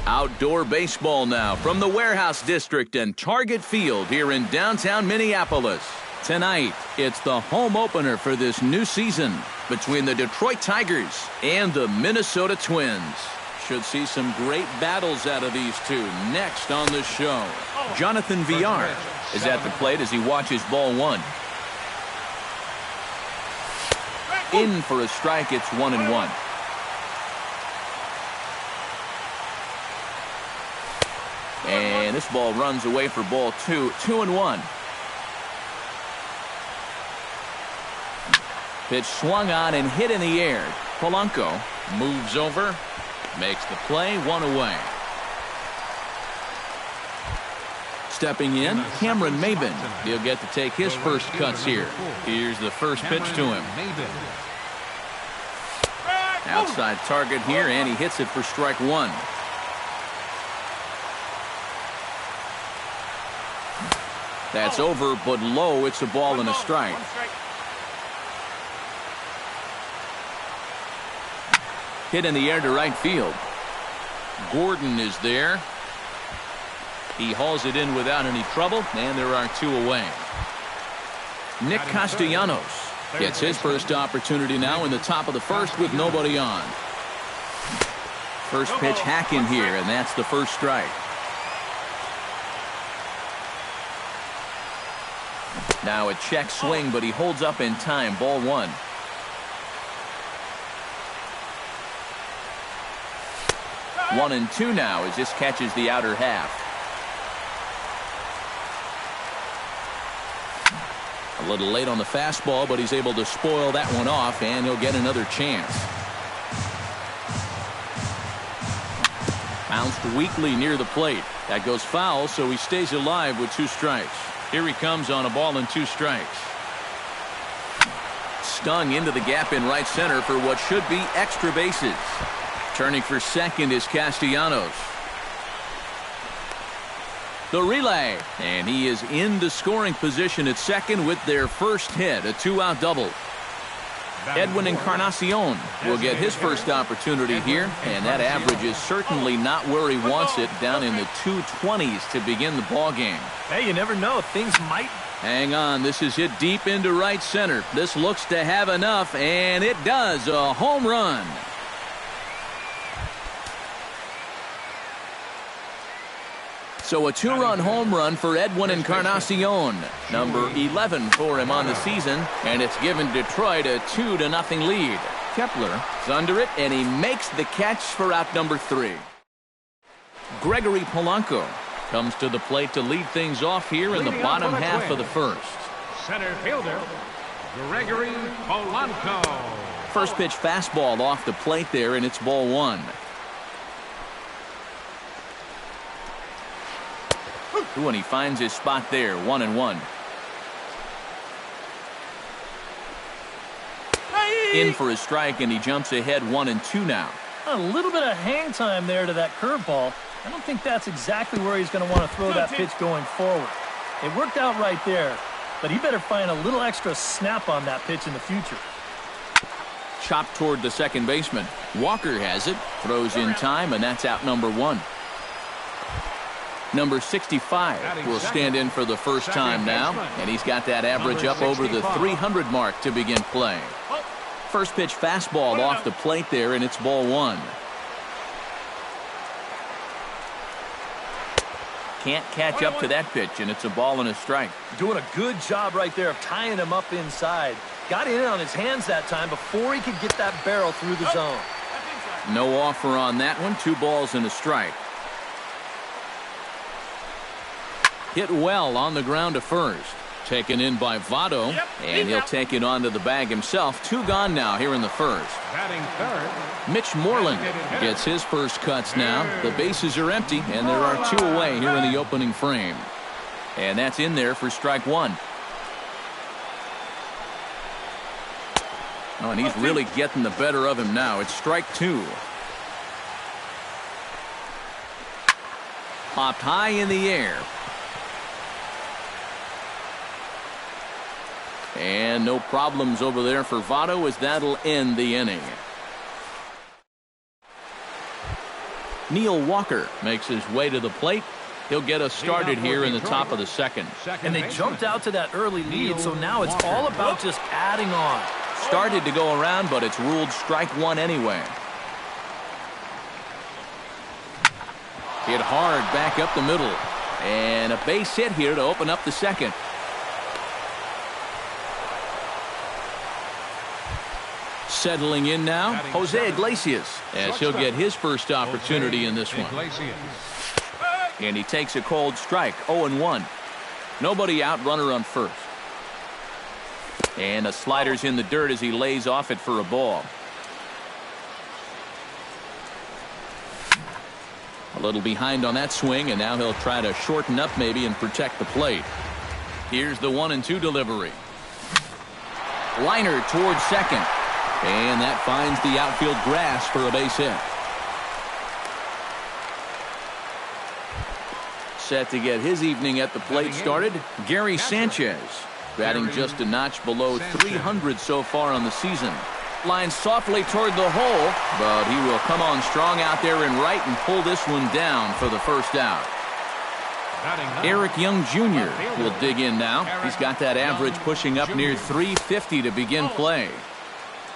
Outdoor baseball now from the Warehouse District and Target Field here in downtown Minneapolis. Tonight, it's the home opener for this new season between the Detroit Tigers and the Minnesota Twins. Should see some great battles out of these two next on the show. Jonathan Villar is at the plate as he watches ball one. In for a strike, it's 1-1. And this ball runs away for ball two, 2-1. Pitch swung on and hit in the air. Polanco moves over, makes the play, one away. Stepping in, Cameron Maybin. He'll get to take his first cuts here. Here's the first pitch to him. Outside target here, and he hits it for strike one. That's over, but low. It's a ball and a strike. Hit in the air to right field. Gordon is there. He hauls it in without any trouble, and there are two away. Nick Castellanos gets his first opportunity now in the top of the first with nobody on. First pitch hack in here, and that's the first strike. Now a check swing, but he holds up in time. Ball one. One and two now as this catches the outer half. A little late on the fastball, but he's able to spoil that one off, and he'll get another chance. Bounced weakly near the plate. That goes foul, so he stays alive with two strikes. Here he comes on a ball and two strikes. Stung into the gap in right center for what should be extra bases. Turning for second is Castellanos. The relay, and he is in the scoring position at second with their first hit, a two-out double. Edwin Encarnacion will get his first opportunity here, and that average is certainly not where he wants it, down in the 220s to begin the ball game. Hey, you never know. Things might. Hang on, this is hit deep into right center. This looks to have enough, and it does. A home run. So a two-run home run for Edwin Encarnacion, number 11 for him on the season, and it's given Detroit a 2-0 lead. Kepler is under it, and he makes the catch for out number 3. Gregory Polanco comes to the plate to lead things off here in the bottom half of the first. Center fielder, Gregory Polanco. First pitch fastball off the plate there, and it's ball one. When he finds his spot there, 1-1. In for a strike, and he jumps ahead 1-2 now. A little bit of hang time there to that curveball. I don't think that's exactly where he's going to want to throw that pitch going forward. It worked out right there, but he better find a little extra snap on that pitch in the future. Chopped toward the second baseman. Walker has it, throws in time, and that's out number 1. Number 65 will stand in for the first time now, and he's got that average up over the 300 mark to begin play. First pitch fastball off the plate there, and it's ball one. Can't catch up to that pitch, and it's a ball and a strike. Doing a good job right there of tying him up inside. Got in on his hands that time before he could get that barrel through the zone. No offer on that one. 2 balls and a strike. Hit well on the ground to first. Taken in by Votto, and he'll take it onto the bag himself. 2 gone now here in the first. Batting third, Mitch Moreland gets his first cuts now. The bases are empty, and there are 2 away here in the opening frame. And that's in there for strike 1. Oh, and he's really getting the better of him now. It's strike 2. Popped high in the air. And no problems over there for Votto as that'll end the inning. Neil Walker makes his way to the plate. He'll get us started here in the top of the second. And they jumped out to that early lead, so now it's all about just adding on. Started to go around, but it's ruled strike one anyway. Hit hard back up the middle. And a base hit here to open up the second. Settling in now, Jose Iglesias, as he'll get his first opportunity in this one. And he takes a cold strike, 0-1. Nobody out, runner on first. And a slider's in the dirt as he lays off it for a ball. A little behind on that swing, and now he'll try to shorten up maybe and protect the plate. Here's the 1-2 delivery. Liner towards second. And that finds the outfield grass for a base hit. Set to get his evening at the plate started, Gary Sanchez. Batting just a notch below 300 so far on the season. Lines softly toward the hole, but he will come on strong out there in right and pull this one down for the first out. Eric Young Jr. will dig in now. He's got that average pushing up near 350 to begin play.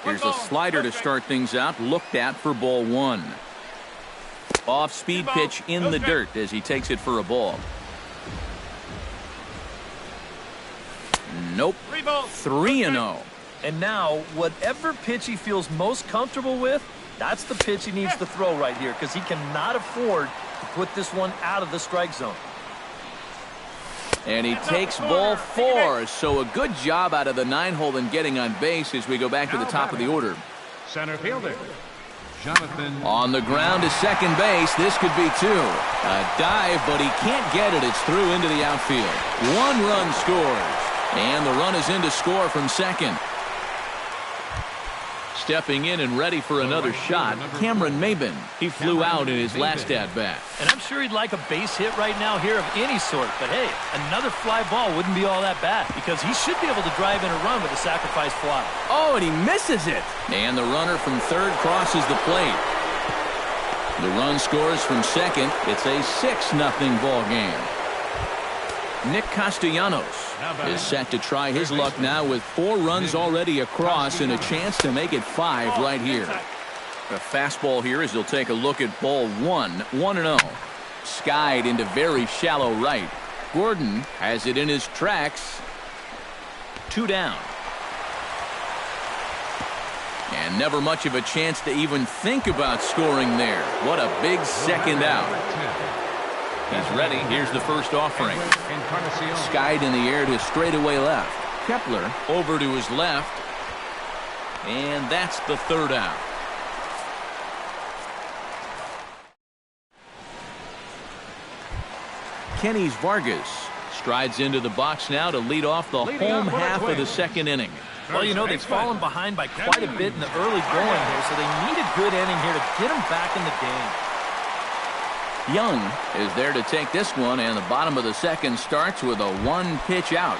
Here's a slider to start things out, looked at for ball one. Off-speed pitch in the dirt as he takes it for a ball. Nope. 3-0. And now, whatever pitch he feels most comfortable with, that's the pitch he needs to throw right here, because he cannot afford to put this one out of the strike zone. And he takes ball four, so a good job out of the 9-hole in getting on base as we go back to the top of the order. Center fielder, Jonathan. On the ground to second base, this could be two. A dive, but he can't get it. It's through into the outfield. 1 run scores, and the run is in to score from second. Stepping in and ready for another shot, Cameron Maben. He flew out in his last at-bat. And I'm sure he'd like a base hit right now here of any sort. But, hey, another fly ball wouldn't be all that bad, because he should be able to drive in a run with a sacrifice fly. Oh, and he misses it. And the runner from third crosses the plate. The run scores from second. It's a 6-0 ball game. Nick Castellanos is set to try his luck now with 4 runs already across and a chance to make it 5 right here. The fastball here as he'll take a look at ball 1, 1-0. Skied into very shallow right. Gordon has it in his tracks. 2 down. And never much of a chance to even think about scoring there. What a big second out. He's ready. Here's the first offering. Skied in the air to straightaway left. Kepler over to his left. And that's the third out. Kenny's Vargas strides into the box now to lead off the home half of the second inning. Well, you know, they've fallen behind by quite a bit in the early going here, so they need a good inning here to get them back in the game. Young is there to take this one, and the bottom of the second starts with a 1-pitch out.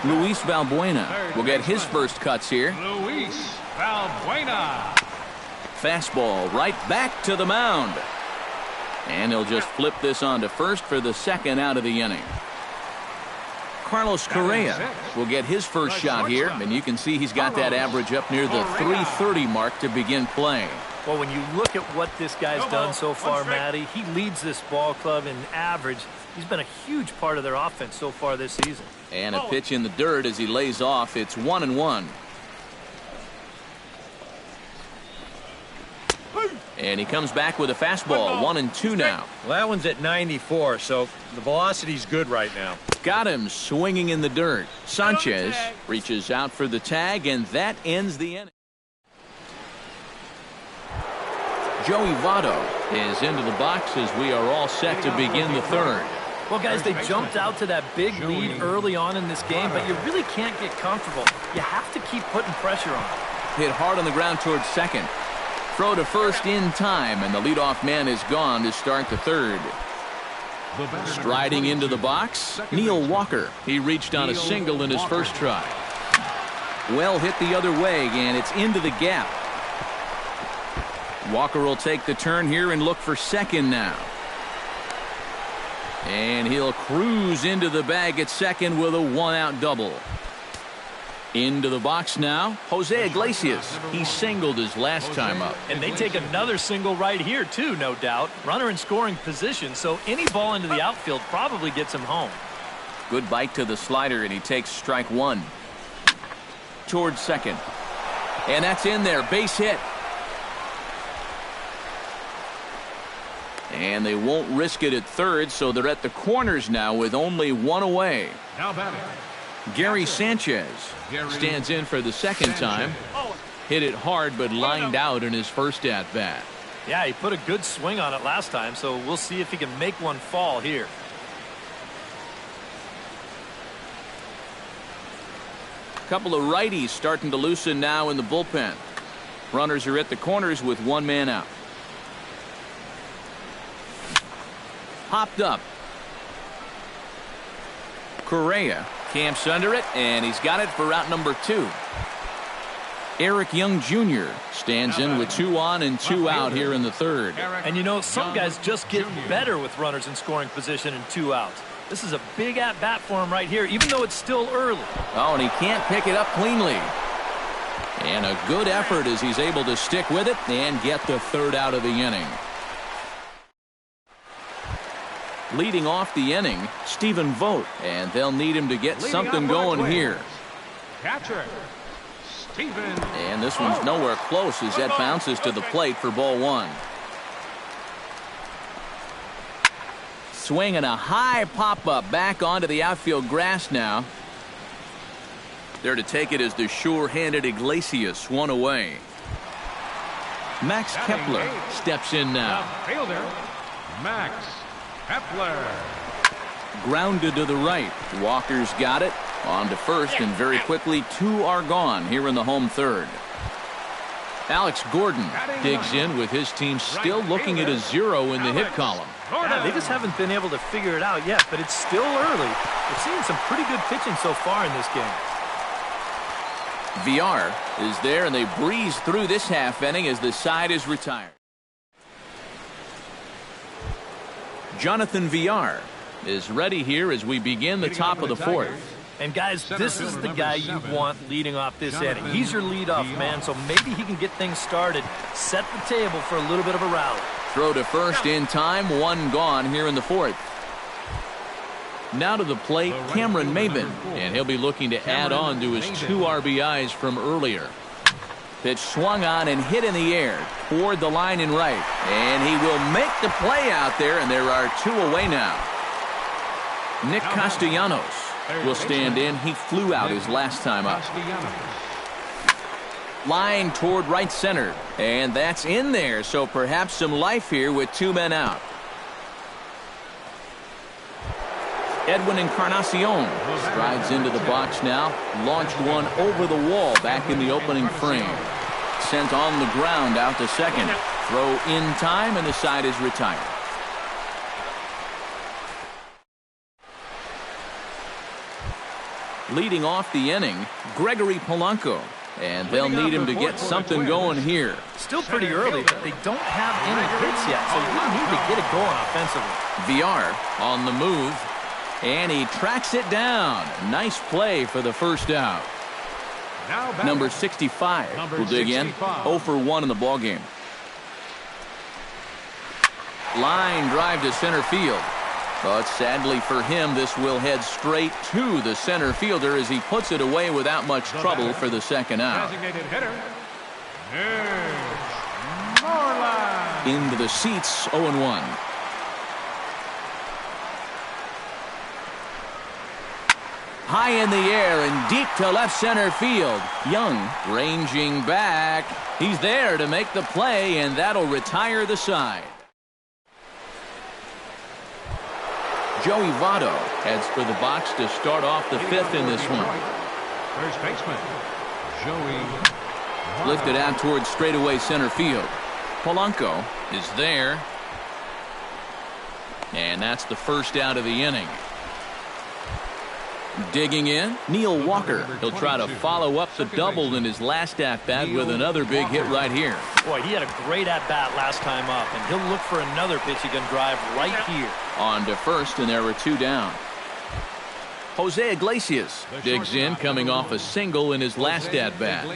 Luis Valbuena will get his first cuts here. Luis Valbuena. Fastball right back to the mound. And he'll just flip this on to first for the second out of the inning. Carlos Correa will get his first shot here, and you can see he's got that average up near the 330 mark to begin play. Well, when you look at what this guy's done so far, Matty, he leads this ball club in average. He's been a huge part of their offense so far this season. And a pitch in the dirt as he lays off. It's 1-1. And he comes back with a fastball. 1-2 now. Well, that one's at 94, so the velocity's good right now. Got him swinging in the dirt. Sanchez reaches out for the tag, and that ends the inning. Joey Votto is into the box as we are all set to begin the third. Well, guys, they jumped out to that big lead early on in this game, but you really can't get comfortable. You have to keep putting pressure on. Hit hard on the ground towards second. Throw to first in time, and the leadoff man is gone to start the third. Striding into the box, Neil Walker. He reached on a single in his first try. Well hit the other way, and it's into the gap. Walker will take the turn here and look for second now. And he'll cruise into the bag at second with a one-out double. Into the box now, Jose Iglesias. He singled his last time up. And they take another single right here, too, no doubt. Runner in scoring position, so any ball into the outfield probably gets him home. Good bite to the slider, and he takes strike one. Towards second. And that's in there, base hit. And they won't risk it at third, so they're at the corners now with only one away. Now batting, Gary Sanchez stands in for the second time. Hit it hard, but lined out in his first at-bat. Yeah, he put a good swing on it last time, so we'll see if he can make one fall here. A couple of righties starting to loosen now in the bullpen. Runners are at the corners with one man out. Hopped up. Correa camps under it, and he's got it for out number 2. Eric Young Jr. stands in with 2 on and 2 out here in the third. And you know, some guys just get better with runners in scoring position and 2 outs. This is a big at-bat for him right here, even though it's still early. Oh, and he can't pick it up cleanly. And a good effort as he's able to stick with it and get the third out of the inning. Leading off the inning, Stephen Vogt, and they'll need him to get something going here. catcher, Stephen. And this one's nowhere close as that bounces to the plate for ball 1. Swinging a high pop-up back onto the outfield grass now. There to take it is the sure-handed Iglesias, 1 away. Max Kepler steps in now. Fielder, Max Kepler. Grounded to the right. Walker's got it. On to first, and very quickly 2 are gone here in the home third. Alex Gordon digs in with his team still looking at a 0 in the hit column. Yeah, they just haven't been able to figure it out yet, but it's still early. We're seeing some pretty good pitching so far in this game. VR is there, and they breeze through this half inning as the side is retired. Jonathan VR is ready here as we begin the top of the 4th. And guys, this is the guy you want leading off this inning. He's your leadoff man, so maybe he can get things started, set the table for a little bit of a rally. Throw to first in time, 1 gone here in the 4th. Now to the plate, Cameron Maybin, and he'll be looking to add on to his 2 RBIs from earlier. Pitch swung on and hit in the air toward the line and right, and he will make the play out there, and there are 2 away now. Nick Castellanos will stand in. He flew out his last time up. Line toward right center, and that's in there, so perhaps some life here with 2 men out. Edwin Encarnacion strides into the box now, launched one over the wall back in the opening frame. Sent on the ground out to second. Throw in time, and the side is retired. Leading off the inning, Gregory Polanco, and they'll need him to get something going here. Still pretty early, but they don't have any hits yet, so you need to get it going offensively. VR on the move, and he tracks it down. Nice play for the first out. Number 65 will dig in. 0 for 1 in the ballgame. Line drive to center field. But sadly for him, this will head straight to the center fielder as he puts it away without much trouble for the second out. Designated hitter, Into the seats, 0-1. High in the air and deep to left center field. Young ranging back. He's there to make the play, and that'll retire the side. Joey Votto heads for the box to start off the 5th in this one. First baseman, Joey. Lifted out towards straightaway center field. Polanco is there. And that's the first out of the inning. Digging in, Neil Walker. He'll try to follow up the double in his last at-bat with another big hit right here. Boy, he had a great at-bat last time up, and he'll look for another pitch he can drive right here. On to first, and there were 2 down. Jose Iglesias digs in, coming off a single in his last at-bat.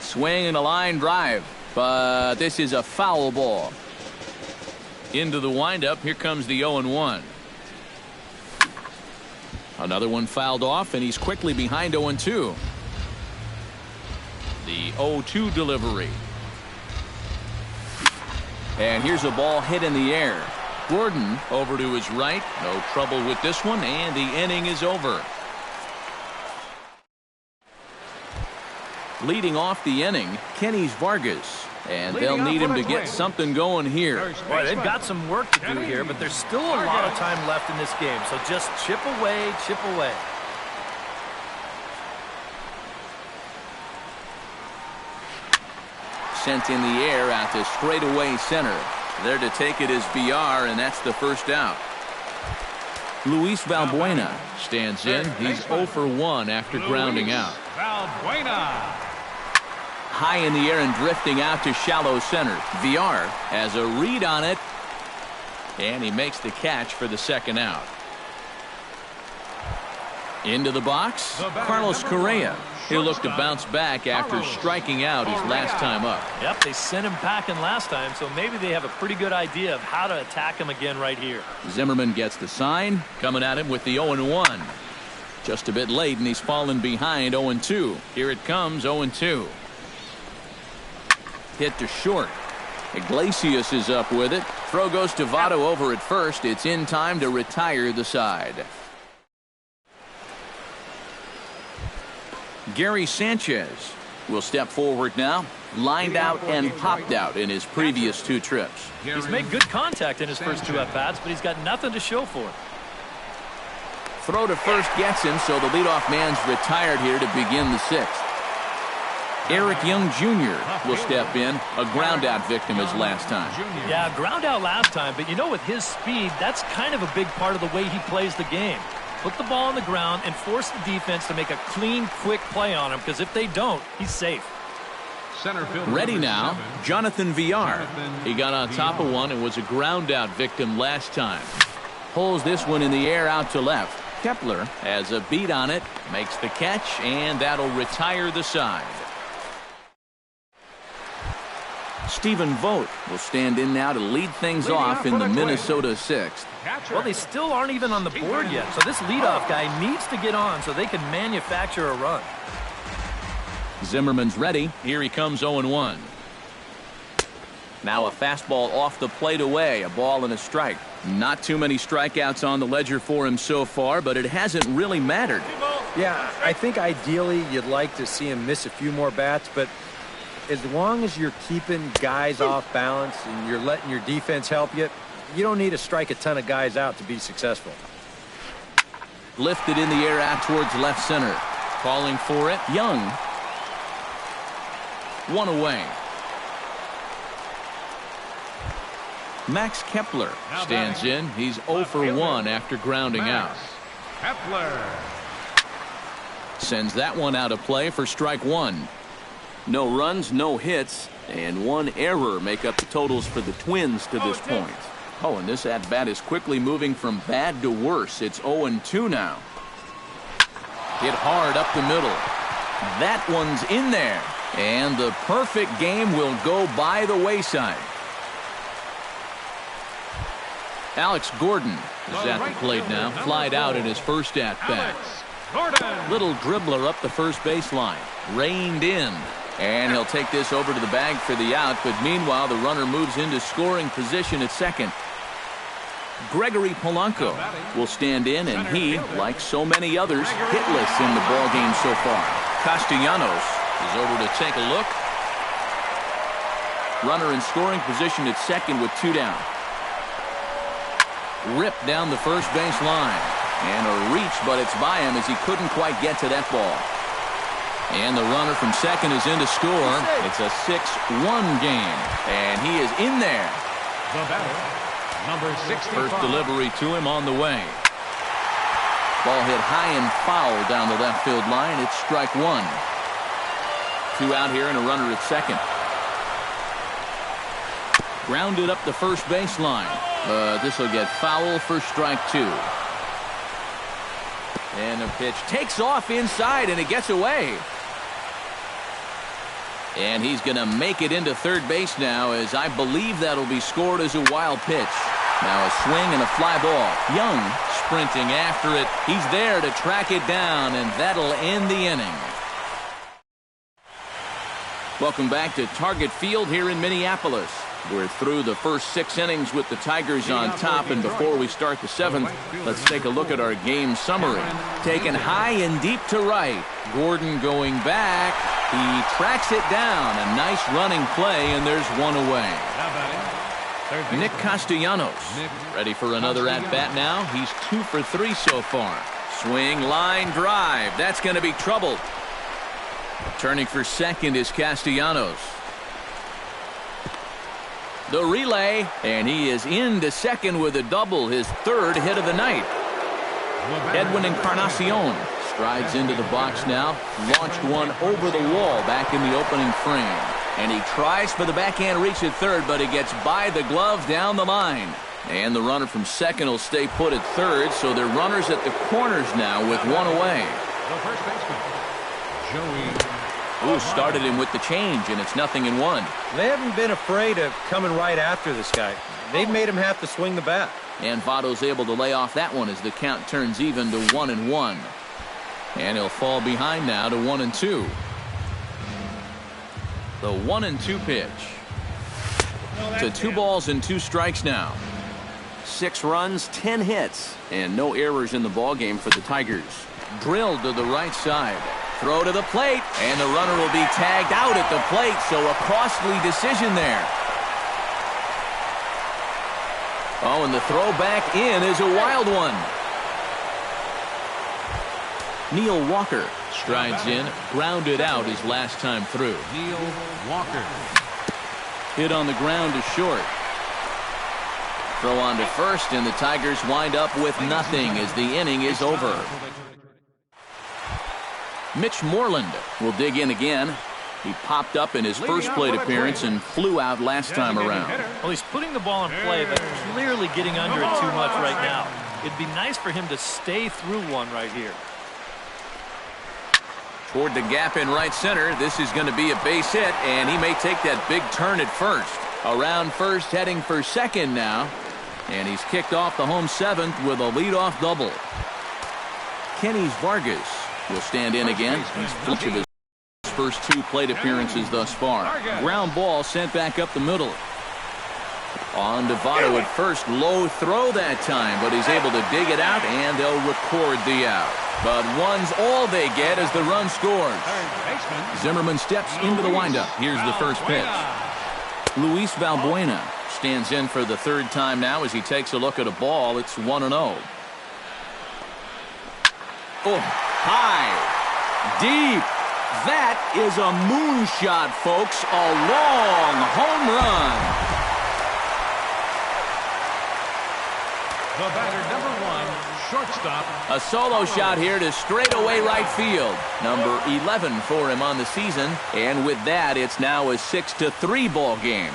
Swing and a line drive, but this is a foul ball. Into the windup, here comes the 0-1. Another one fouled off, and he's quickly behind 0-2. The 0-2 delivery. And here's a ball hit in the air. Gordon over to his right. No trouble with this one, and the inning is over. Leading off the inning, Kenny's Vargas. And they'll need him to get something going here. Boy, they've got some work to do here, but there's still a lot of time left in this game. So just chip away, chip away. Sent in the air out to straightaway center. There to take it is VR, and that's the first out. Luis Valbuena stands in. He's 0 for 1 after grounding out. Valbuena. High in the air and drifting out to shallow center. VR has a read on it, and he makes the catch for the second out. Into the box, Carlos Correa. He'll look to bounce back after striking out his last time up. Yep, they sent him packing last time, so maybe they have a pretty good idea of how to attack him again right here. Zimmerman gets the sign, coming at him with the 0-1. Just a bit late, and he's fallen behind 0-2. Here it comes, 0-2. Hit to short. Iglesias is up with it. Throw goes to Votto over at first. It's in time to retire the side. Gary Sanchez will step forward now. Lined out and popped out in his previous 2 trips. He's made good contact in his first 2 at-bats, but he's got nothing to show for it. Throw to first gets him, so the leadoff man's retired here to begin the 6th. Eric Young Jr. will step in, a ground out victim as last time. Yeah, ground out last time, but you know, with his speed, that's kind of a big part of the way he plays the game. Put the ball on the ground and force the defense to make a clean, quick play on him, because if they don't, he's safe. Ready now, Jonathan VR. He got on top of one and was a ground out victim last time. Pulls this one in the air out to left. Kepler has a beat on it, makes the catch, and that'll retire the side. Stephen Vogt will stand in now to lead things off in the Minnesota 6th. Well, they still aren't even on the board yet, so this leadoff guy needs to get on so they can manufacture a run. Zimmerman's ready. Here he comes, 0-1. Now a fastball off the plate away, a ball and a strike. Not too many strikeouts on the ledger for him so far, but it hasn't really mattered. Yeah, I think ideally you'd like to see him miss a few more bats, but as long as you're keeping guys off balance and you're letting your defense help you, you don't need to strike a ton of guys out to be successful. Lifted in the air out towards left center. Calling for it, Young. 1 away. Max Kepler stands in. He's 0 for 1 after grounding out. Kepler sends that one out of play for strike 1. No runs, no hits, and 1 error make up the totals for the Twins to this point. Oh, and this at-bat is quickly moving from bad to worse. It's 0-2 now. Hit hard up the middle. That one's in there. And the perfect game will go by the wayside. Alex Gordon is at the plate now. Flied out in his first at-bat. Little dribbler up the first baseline. Reined in. And he'll take this over to the bag for the out. But meanwhile, the runner moves into scoring position at second. Gregory Polanco will stand in, and he, like so many others, hitless in the ballgame so far. Castellanos is over to take a look. Runner in scoring position at second with 2 down. Ripped down the first base line. And a reach, but it's by him as he couldn't quite get to that ball. And the runner from second is in to score. It's a 6-1 game. And he is in there. The batter, number 65. First delivery to him on the way. Ball hit high and foul down the left field line. It's strike 1. 2 out here and a runner at second. Grounded up the first baseline. This will get foul for strike 2. And the pitch takes off inside, and it gets away. And he's going to make it into third base now, as I believe that'll be scored as a wild pitch. Now a swing and a fly ball. Young sprinting after it. He's there to track it down, and that'll end the inning. Welcome back to Target Field here in Minneapolis. We're through the first 6 innings with the Tigers on top, and before we start the 7th, let's take a look at our game summary. Taken high and deep to right. Gordon going back. He tracks it down. A nice running play, and there's one away. Nick Castellanos ready for another at-bat now. He's 2 for 3 so far. Swing, line drive. That's going to be troubled. Turning for second is Castellanos. The relay, and he is into second with a double, his 3rd hit of the night. Edwin Encarnacion strides into the box now. Launched one over the wall back in the opening frame. And he tries for the backhand reach at third, but he gets by the glove down the line. And the runner from second will stay put at third, so they're runners at the corners now with one away. The first baseman, Joey. Ooh, started him with the change, and it's 0-1. They haven't been afraid of coming right after this guy. They've made him have to swing the bat. And Votto's able to lay off that one as the count turns even to 1-1. And he'll fall behind now to 1-2. The 1-2 pitch. To 2 balls and 2 strikes now. 6 runs, 10 hits, and no errors in the ballgame for the Tigers. Drilled to the right side. Throw to the plate, and the runner will be tagged out at the plate, so a costly decision there. Oh, and the throw back in is a wild one. Neil Walker strides in, grounded out his last time through. Neil Walker. Hit on the ground to short. Throw on to first, and the Tigers wind up with nothing as the inning is over. Mitch Moreland will dig in again. He popped up in his first plate appearance and flew out last time around. Well, he's putting the ball in play, but clearly getting under it too much right now. It'd be nice for him to stay through one right here. Toward the gap in right center. This is going to be a base hit, and he may take that big turn at first. Around first, heading for second now. And he's kicked off the home 7th with a leadoff double. Kenny Vargas will stand in again. He's each of his first 2 plate appearances thus far. Ground ball sent back up the middle. On to Votto at first. Low throw that time, but he's able to dig it out, and they'll record the out. But one's all they get as the run scores. Zimmerman steps into the windup. Here's the first pitch. Luis Valbuena stands in for the 3rd time now as he takes a look at a ball. It's 1-0. Oh, high, deep. That is a moonshot, folks. A long home run. The batter, number 1, shortstop. A solo shot here to straightaway right field. Number 11 for him on the season. And with that, it's now a 6-3 ball game.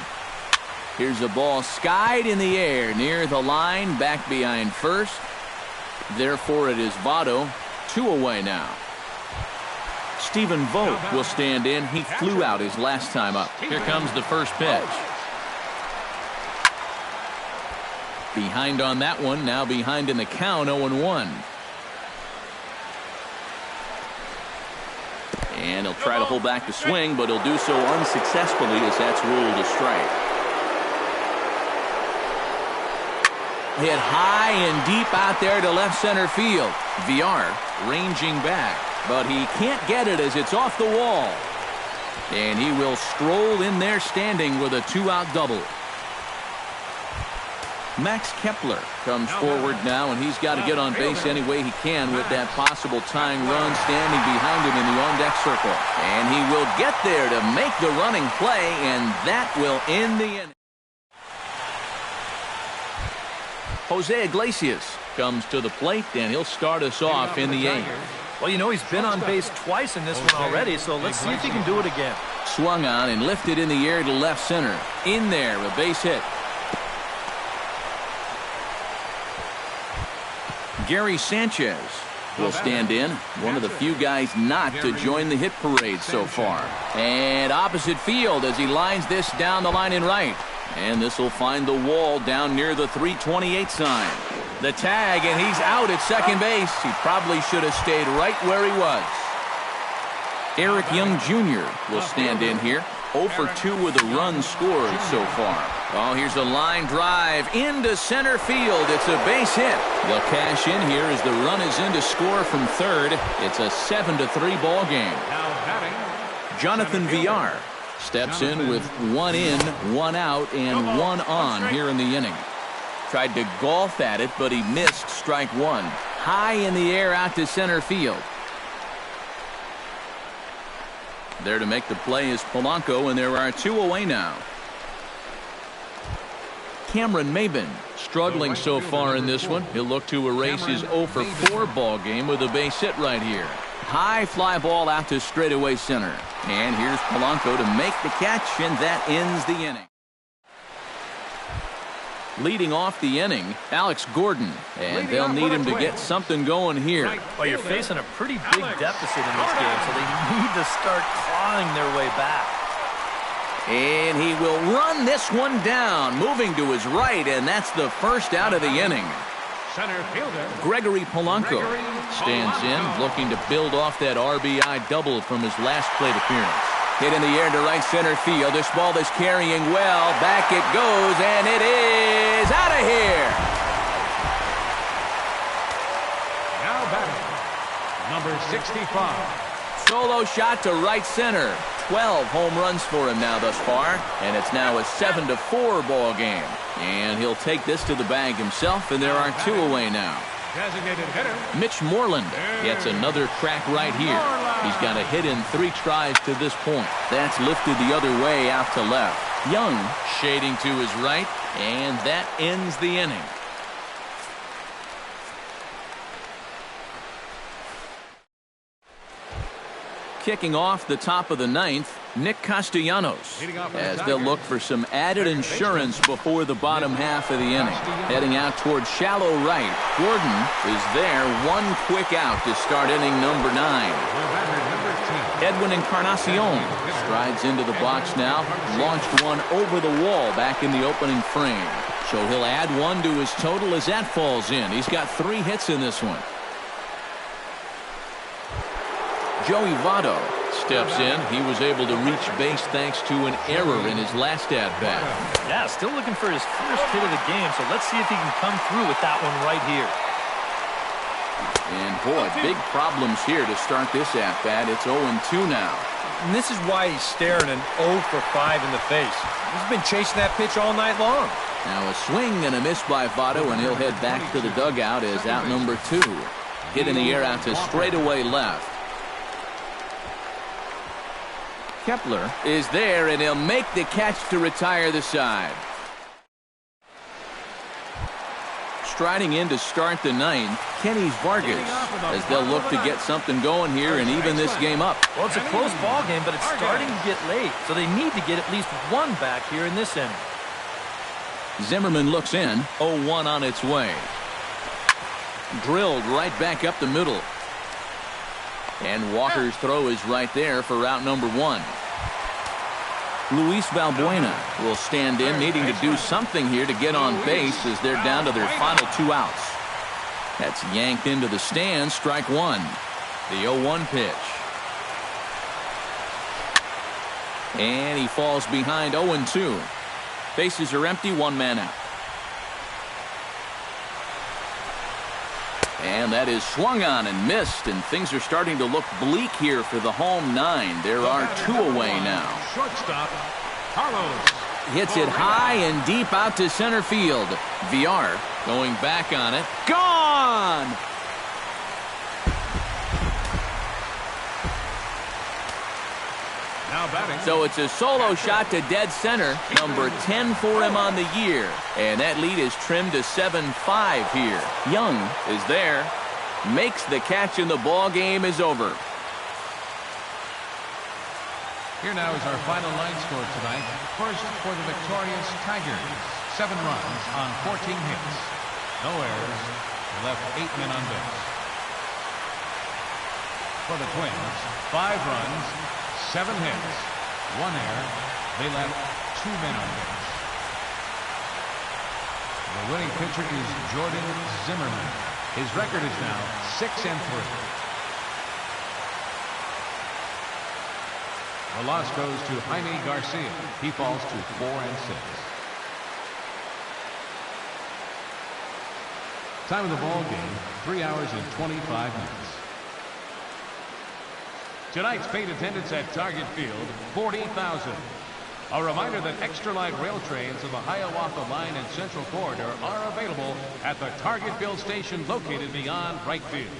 Here's a ball skied in the air near the line, back behind first. Therefore, it is Votto. 2 away now. Stephen Vogt will stand in. He flew out his last time up. Here comes the first pitch. Behind on that one. Now behind in the count, 0-1. And he'll try to hold back the swing, but he'll do so unsuccessfully as that's ruled a strike. Hit high and deep out there to left center field. Villar ranging back, but he can't get it as it's off the wall. And he will stroll in there standing with a 2-out double. Max Kepler comes forward now, and he's got to get on base any way he can with that possible tying run standing behind him in the on-deck circle. And he will get there to make the running play, and that will end the inning. Jose Iglesias comes to the plate, and he'll start us off in the 8th. Well, you know, he's been on base twice in this one already, so let's see if he can do it again. Swung on and lifted in the air to left center. In there, a base hit. Gary Sanchez will stand in. One of the few guys not to join the hit parade so far. And opposite field as he lines this down the line in right. And this will find the wall down near the 328 sign. The tag, and he's out at second base. He probably should have stayed right where he was. Eric Young Jr. will stand in here. 0 for 2 with a run scored so far. Oh, here's a line drive into center field. It's a base hit. They'll cash in here as the run is in to score from third. It's a 7-3 ball game. Jonathan Villar steps in with 1 in, 1 out, and 1 on here in the inning. Tried to golf at it, but he missed strike 1. High in the air out to center field. There to make the play is Polanco, and there are 2 away now. Cameron Maybin struggling so far in this one. He'll look to erase his 0 for 4 ball game with a base hit right here. High fly ball out to straightaway center. And here's Polanco to make the catch, and that ends the inning. Leading off the inning, Alex Gordon, and they'll need him to get something going here. Well, you're facing a pretty big deficit in this game, so they need to start clawing their way back. And he will run this one down, moving to his right, and that's the first out of the inning. Center fielder Gregory Polanco stands in, looking to build off that RBI double from his last plate appearance. Hit in the air to right center field. This ball is carrying well. Back it goes, and it is out of here. Now batting, number 65. Solo shot to right center. 12 home runs for him now thus far, and it's now a 7-4 ball game. And he'll take this to the bag himself, and there are 2 away now. Designated hitter Mitch Moreland gets another crack right here. He's got a hit in 3 tries to this point. That's lifted the other way out to left. Young shading to his right, and that ends the inning. Kicking off the top of the 9th, Nick Castellanos, as they'll look for some added insurance before the bottom half of the inning. Heading out towards shallow right. Gordon is there, 1 quick out to start inning number 9. Edwin Encarnacion strides into the box now, launched one over the wall back in the opening frame. So he'll add 1 to his total as that falls in. He's got 3 hits in this one. Joey Votto steps in. He was able to reach base thanks to an error in his last at-bat. Yeah, still looking for his first hit of the game, so let's see if he can come through with that one right here. And boy, big problems here to start this at-bat. It's 0-2 now. And this is why he's staring an 0 for 5 in the face. He's been chasing that pitch all night long. Now a swing and a miss by Votto, and he'll head back to the dugout as out number 2. Hit in the air out to straightaway left. Kepler is there, and he'll make the catch to retire the side. Striding in to start the 9th, Kenny Vargas, as they'll look to get something going here and even this game up. Well, it's a close ball game, but it's starting to get late, so they need to get at least 1 back here in this inning. Zimmerman looks in, 0-1 on its way. Drilled right back up the middle. And Walker's throw is right there for route number 1. Luis Valbuena will stand in, needing to do something here to get on base as they're down to their final 2 outs. That's yanked into the stands, strike 1. The 0-1 pitch. And he falls behind 0-2. Bases are empty, 1 man out. And that is swung on and missed, and things are starting to look bleak here for the home 9. There are 2 away now. Shortstop, Carlos. Hits it high and deep out to center field. Villar going back on it. Gone! Now batting. So it's a solo shot to dead center, number 10 for him on the year. And that lead is trimmed to 7-5 here. Young is there, makes the catch, and the ball game is over. Here now is our final line score tonight. First for the victorious Tigers, 7 runs on 14 hits. No errors. They left 8 men on base. For the Twins, 5 runs, 7 hits, 1 error. They left 2 men on base. The winning pitcher is Jordan Zimmerman. His record is now 6-3. The loss goes to Jaime Garcia. He falls to 4-6. Time of the ball game, 3 hours and 25 minutes. Tonight's paid attendance at Target Field, 40,000. A reminder that extra light rail trains of the Hiawatha Line and Central Corridor are available at the Targetville station located beyond right field.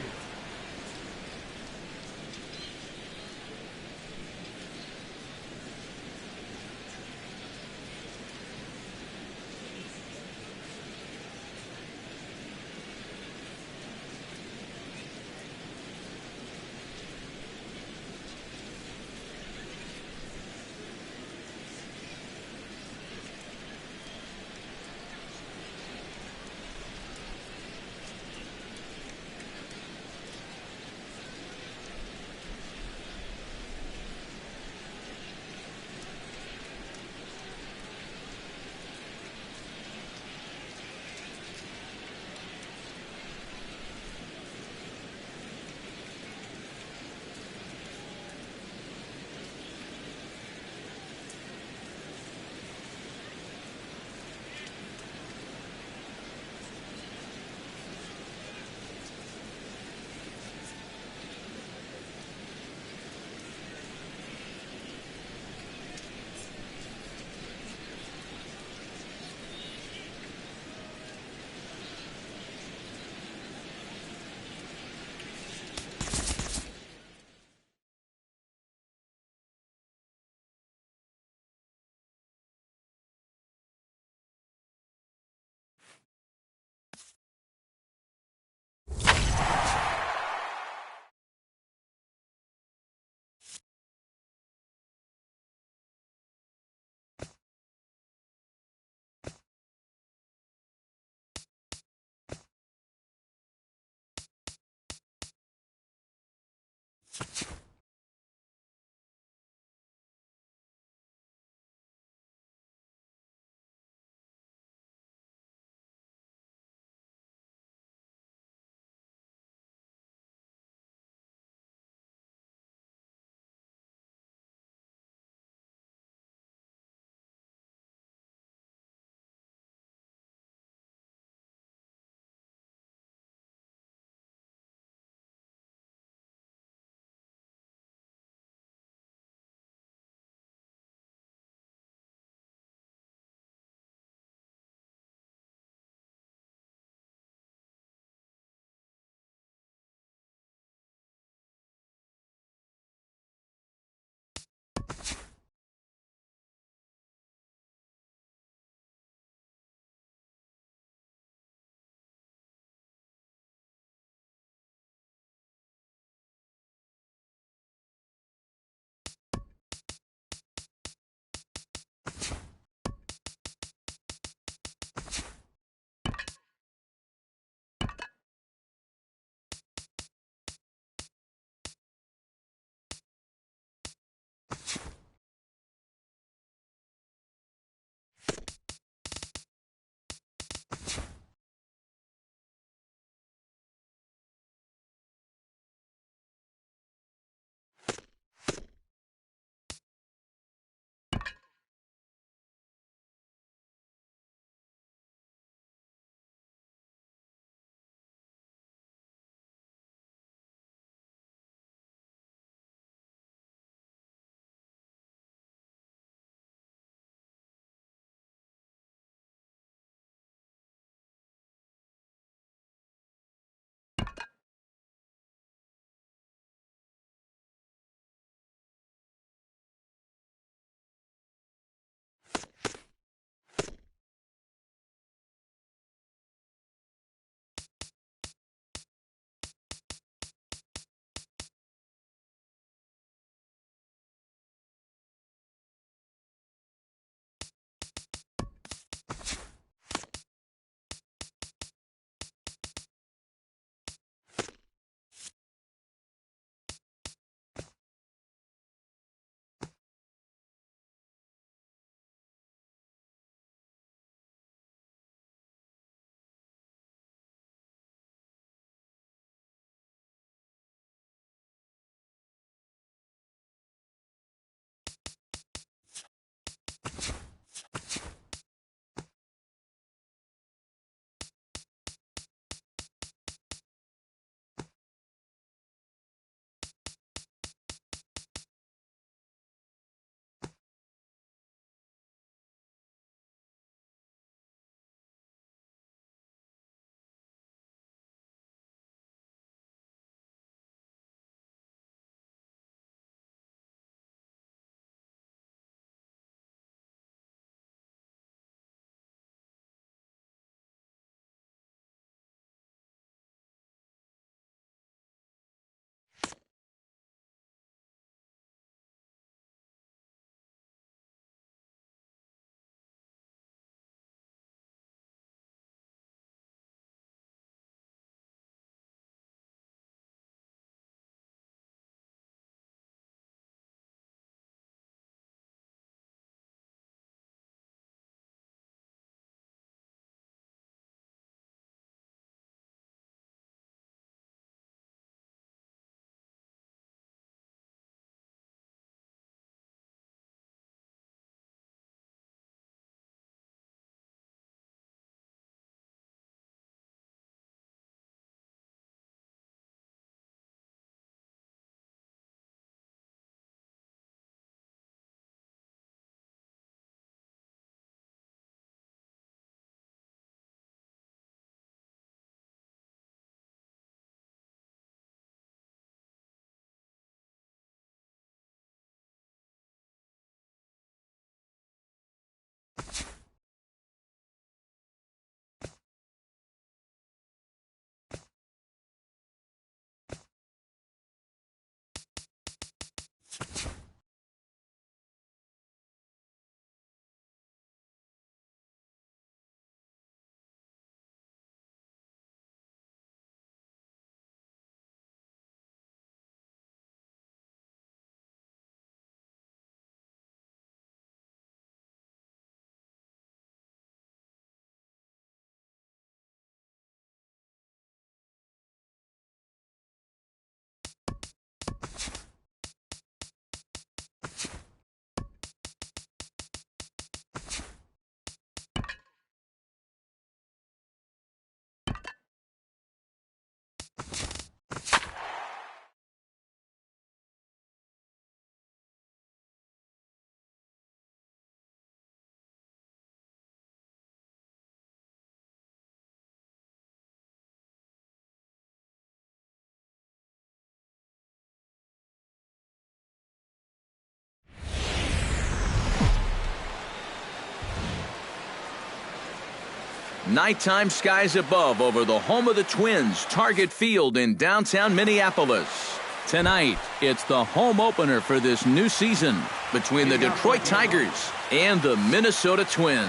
Nighttime skies above over the home of the Twins, Target Field in downtown Minneapolis. Tonight, it's the home opener for this new season between the Detroit Tigers and the Minnesota Twins.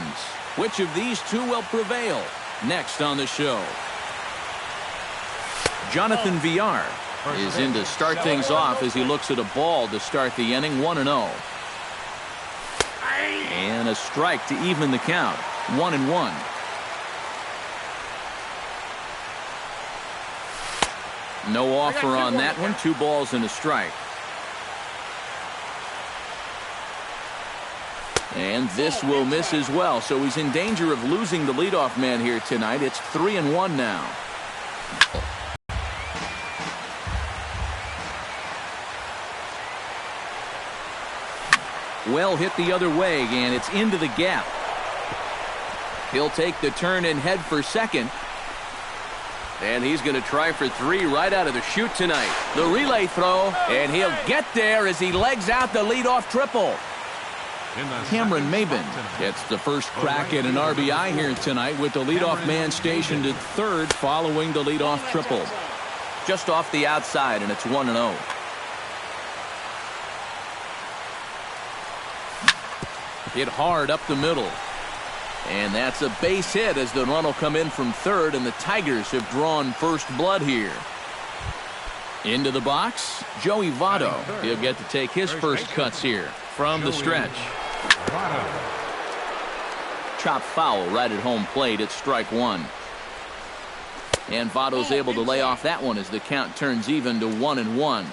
Which of these two will prevail? Next on the show. Jonathan Villar is in to start things off as he looks at a ball to start the inning, 1-0. And a strike to even the count, 1-1. No offer on that one. 2 balls and a strike. And this will miss as well. So he's in danger of losing the leadoff man here tonight. It's 3-1 now. Well hit the other way, and it's into the gap. He'll take the turn and head for second. And he's going to try for 3 right out of the chute tonight. The relay throw, and he'll get there as he legs out the leadoff triple. Cameron Maben gets the first crack at an RBI here tonight with the leadoff man stationed at third following the leadoff triple. Just off the outside, and it's 1-0. Hit hard up the middle. And that's a base hit as the run will come in from third, and the Tigers have drawn first blood here. Into the box, Joey Votto. He'll get to take his first cuts here from the stretch. Chop foul right at home plate. It's strike 1. And Votto's able to lay off that one as the count turns even to 1-1.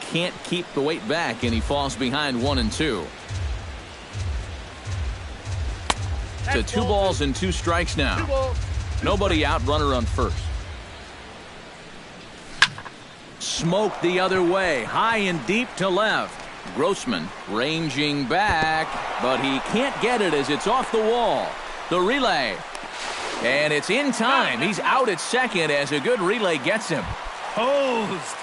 Can't keep the weight back, and he falls behind 1-2. To 2 balls and 2 strikes now. Nobody out, runner on first. Smoked the other way, high and deep to left. Grossman ranging back, but he can't get it as it's off the wall. The relay, and it's in time. He's out at second as a good relay gets him. Hosed.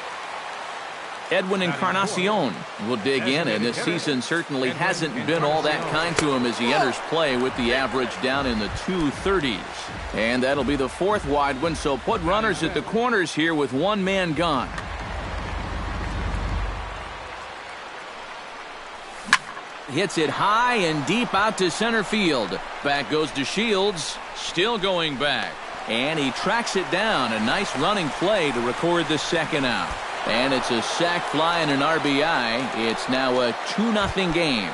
Edwin Encarnacion will dig in, and this season certainly hasn't been all that kind to him as he enters play with the average down in the 230s. And that'll be the 4th wide one, so put runners at the corners here with 1 man gone. Hits it high and deep out to center field. Back goes to Shields, still going back. And he tracks it down. A nice running play to record the second out. And it's a sac fly and an RBI. It's now a 2-0 game.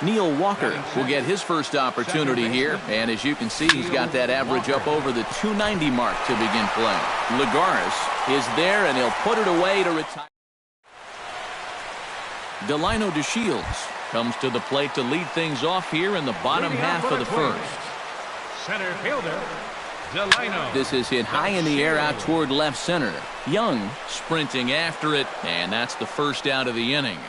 Neil Walker will get his first opportunity here. And as you can see, he's got that average up over the 290 mark to begin play. Lagares is there, and he'll put it away to retire. Delino DeShields comes to the plate to lead things off here in the bottom half of the first. Center fielder, Delino. This is hit high in the air out toward left center. Young sprinting after it, and that's the first out of the inning.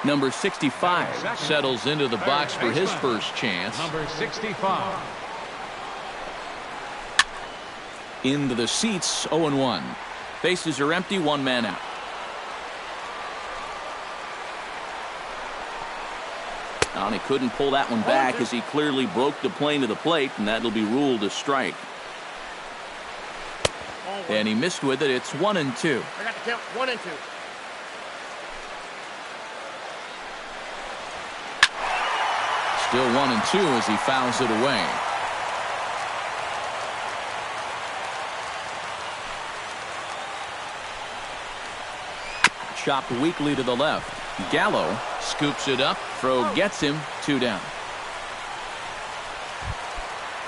Number 65 settles into the box for his first chance. Number 65. Into the seats, 0-1. Bases are empty, 1 man out. And he couldn't pull that one back as he clearly broke the plane to the plate, and that'll be ruled a strike. And he missed with it. It's 1-2. I got the count, 1-2. Still 1-2 as he fouls it away. Chopped weakly to the left. Gallo scoops it up. Throw gets him. 2 down.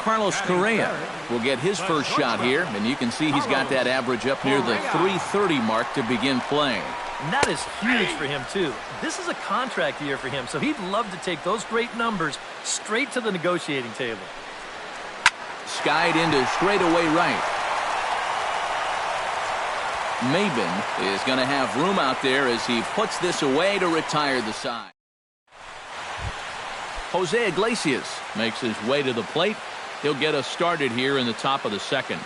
Carlos Correa will get his first shot here, and you can see he's got that average up near the 330 mark to begin play. And that is huge for him, too. This is a contract year for him, so he'd love to take those great numbers straight to the negotiating table. Skied into straightaway right. Maben is going to have room out there as he puts this away to retire the side. Jose Iglesias makes his way to the plate. He'll get us started here in the top of the second.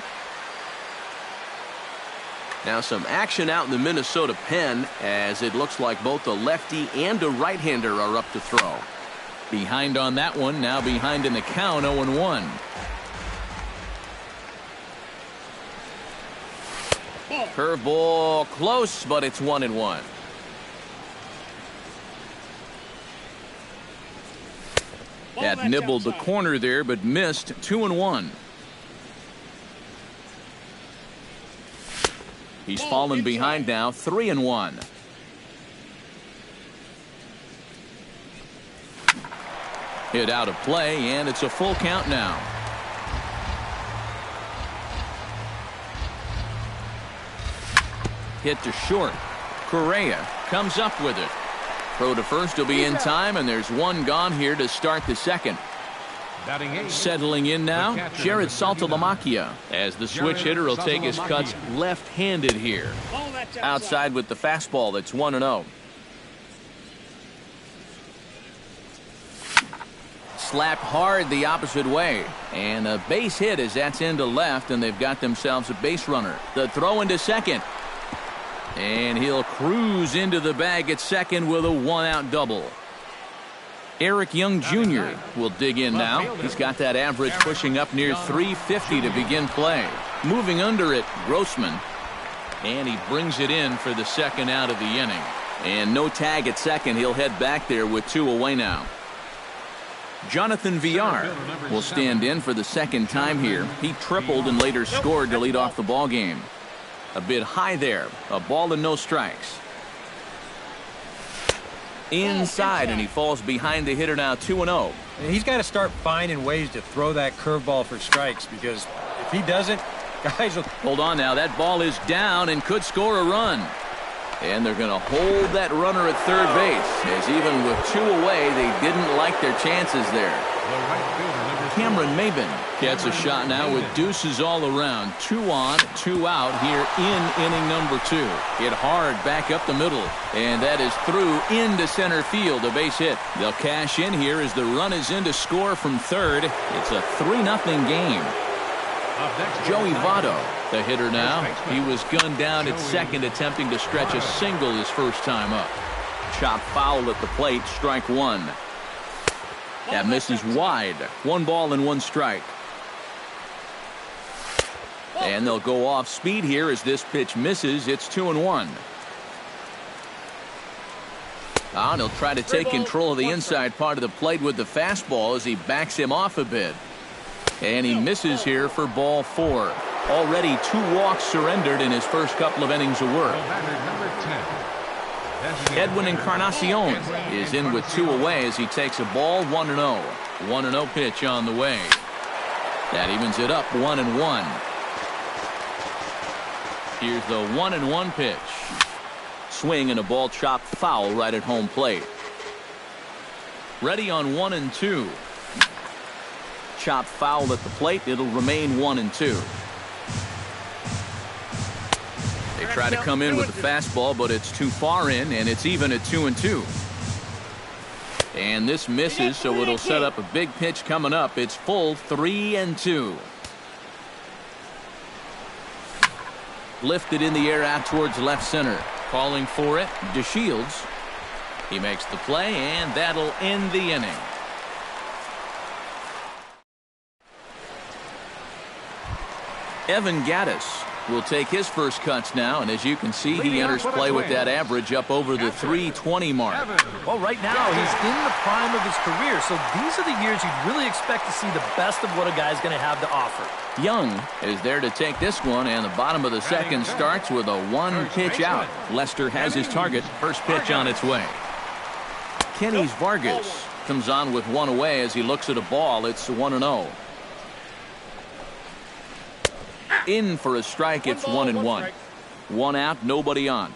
Now some action out in the Minnesota pen, as it looks like both a lefty and a right-hander are up to throw. Behind on that one, now behind in the count, 0-1. Curveball close, but it's 1-1. That nibbled the corner there, but missed. 2-1. He's fallen behind now. 3-1. Hit out of play, and it's a full count now. Hit to short. Correa comes up with it. Throw to first will be in time, and there's one gone here to start the second. Settling in now, Jared Saltalamacchia, as the switch hitter will take his cuts left-handed here. Outside with the fastball, that's 1-0. Slapped hard the opposite way, and a base hit as that's into left, and they've got themselves a base runner. The throw into second. And he'll cruise into the bag at second with a one-out double. Eric Young Jr. will dig in now. He's got that average pushing up near 350 to begin play. Moving under it, Grossman. And he brings it in for the second out of the inning. And no tag at second. He'll head back there with 2 away now. Jonathan Villar will stand in for the second time here. He tripled and later scored to lead off the ball game. A bit high there. A ball and no strikes. Inside, and he falls behind the hitter now. 2-0. He's got to start finding ways to throw that curveball for strikes, because if he doesn't, guys will... Hold on now. That ball is down and could score a run. And they're going to hold that runner at third base, as even with 2 away, they didn't like their chances there. Cameron Maben gets a shot now with deuces all around. 2 on, 2 out here in inning number 2. Hit hard back up the middle, and that is through into center field, a base hit. They'll cash in here as the run is in to score from third. It's a 3-0 game. Joey Votto, the hitter now. He was gunned down at second, attempting to stretch a single his first time up. Chop foul at the plate, strike 1. That misses wide. 1 ball and 1 strike. And they'll go off speed here as this pitch misses. It's 2-1. And he'll try to take control of the inside part of the plate with the fastball as he backs him off a bit. And he misses here for ball 4. Already 2 walks surrendered in his first couple of innings of work. Edwin Encarnacion is in with 2 away as he takes a ball. 1-0. 1-0 pitch on the way. That evens it up. 1-1. Here's the 1-1 pitch. Swing and a ball chopped foul right at home plate. Ready on 1-2. Chopped foul at the plate. It'll remain 1-2. They try to come in with the fastball, but it's too far in, and it's even at 2-2. And this misses, so it'll set up a big pitch coming up. It's full 3-2. Lifted in the air out towards left center. Calling for it, DeShields. He makes the play, and that'll end the inning. Evan Gattis will take his first cuts now, and as you can see, he enters play with that average up over the 320 mark. Well, right now, he's in the prime of his career, so these are the years you'd really expect to see the best of what a guy's going to have to offer. Young is there to take this one, and the bottom of the second starts with a 1-pitch out. Lester has his target. First pitch on its way. Kenny's Vargas comes on with 1 away as he looks at a ball. It's 1-0. In for a strike, it's 1-1. One out, nobody on.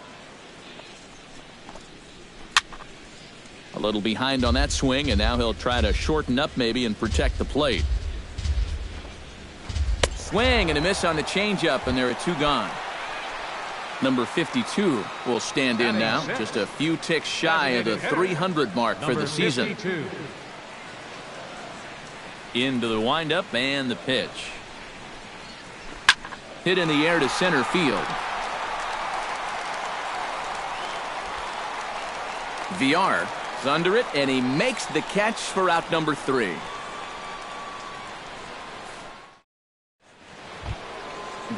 A little behind on that swing, and now he'll try to shorten up maybe and protect the plate. Swing and a miss on the changeup, and there are two gone. Number 52 will stand in now, just a few ticks shy of the 300 mark for the season. Into the windup and the pitch. Hit in the air to center field. VR is under it, and he makes the catch for out number 3.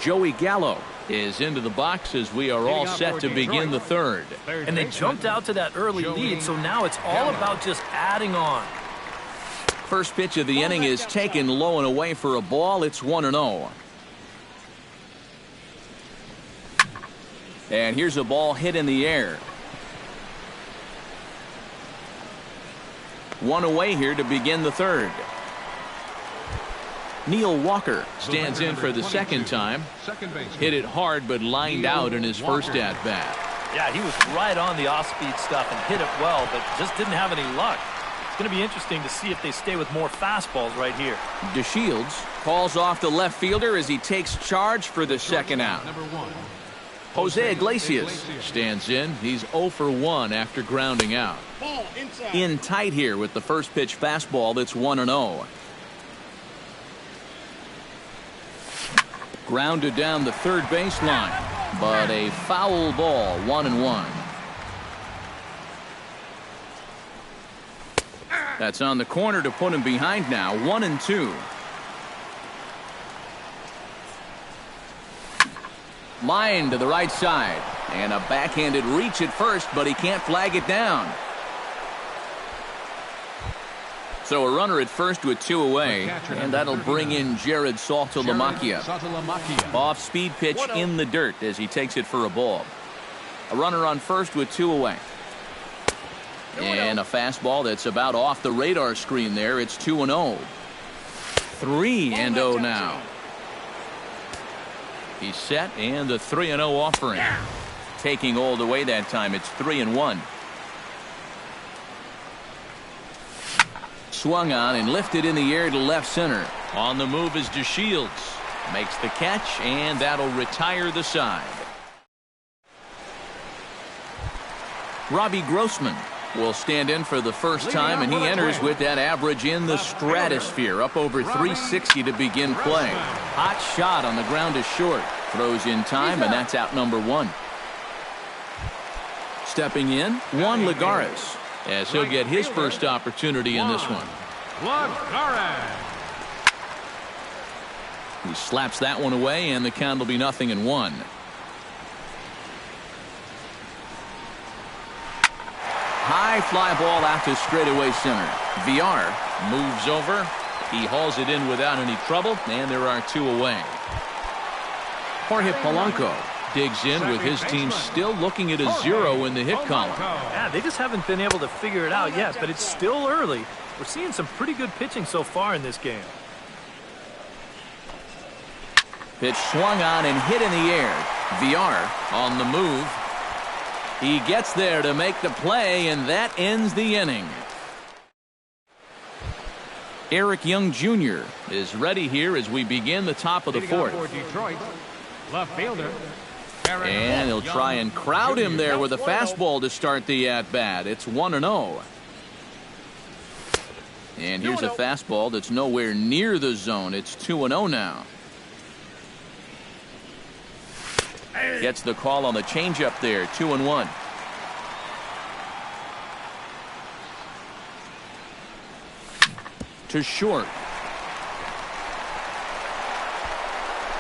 Joey Gallo is into the box as we are all set to begin the third. And they jumped out to that early lead, so now it's all about just adding on. First pitch of the inning is taken low and away for a ball. It's 1-0. And here's a ball hit in the air. One away here to begin the third. Neil Walker stands in for the second time. Hit it hard but lined out in his first at-bat. Yeah, he was right on the off-speed stuff and hit it well, but just didn't have any luck. It's going to be interesting to see if they stay with more fastballs right here. DeShields calls off the left fielder as he takes charge for the second out. Jose Iglesias stands in. He's 0 for 1 after grounding out. In tight here with the first pitch fastball. That's 1-0. Grounded down the third baseline, but a foul ball. 1-1. That's on the corner to put him behind now. 1-2. Line to the right side, and a backhanded reach at first, but he can't flag it down. So a runner at first with 2 away, and that'll bring in Jared Saltalamacchia. Off-speed pitch in the dirt as he takes it for a ball. A runner on first with 2 away. And a fastball that's about off the radar screen there. It's 2-0. 3-0 now. He's set, and the 3-0 offering. Taking all the way that time. It's 3-1. Swung on and lifted in the air to left center. On the move is DeShields. Makes the catch, and that'll retire the side. Robbie Grossman will stand in for the first time, and he enters with that average in the stratosphere, up over 360 to begin play. Hot shot on the ground is short. Throws in time, and that's out number 1. Stepping in, Juan Lagares, as he'll get his first opportunity in this one. He slaps that one away, and the count will be 0-1. High fly ball out to straightaway center. VR moves over. He hauls it in without any trouble, and there are 2 away. Jorge Polanco digs in with his team still looking at a 0 in the hit column. Yeah, they just haven't been able to figure it out yet, but it's still early. We're seeing some pretty good pitching so far in this game. Pitch swung on and hit in the air. VR on the move. He gets there to make the play, and that ends the inning. Eric Young Jr. is ready here as we begin the top of the fourth. Detroit, left fielder. And he'll try and crowd him there with a fastball to start the at-bat. It's 1-0. And here's a fastball that's nowhere near the zone. It's 2-0 now. Gets the call on the changeup there. 2-1. To short.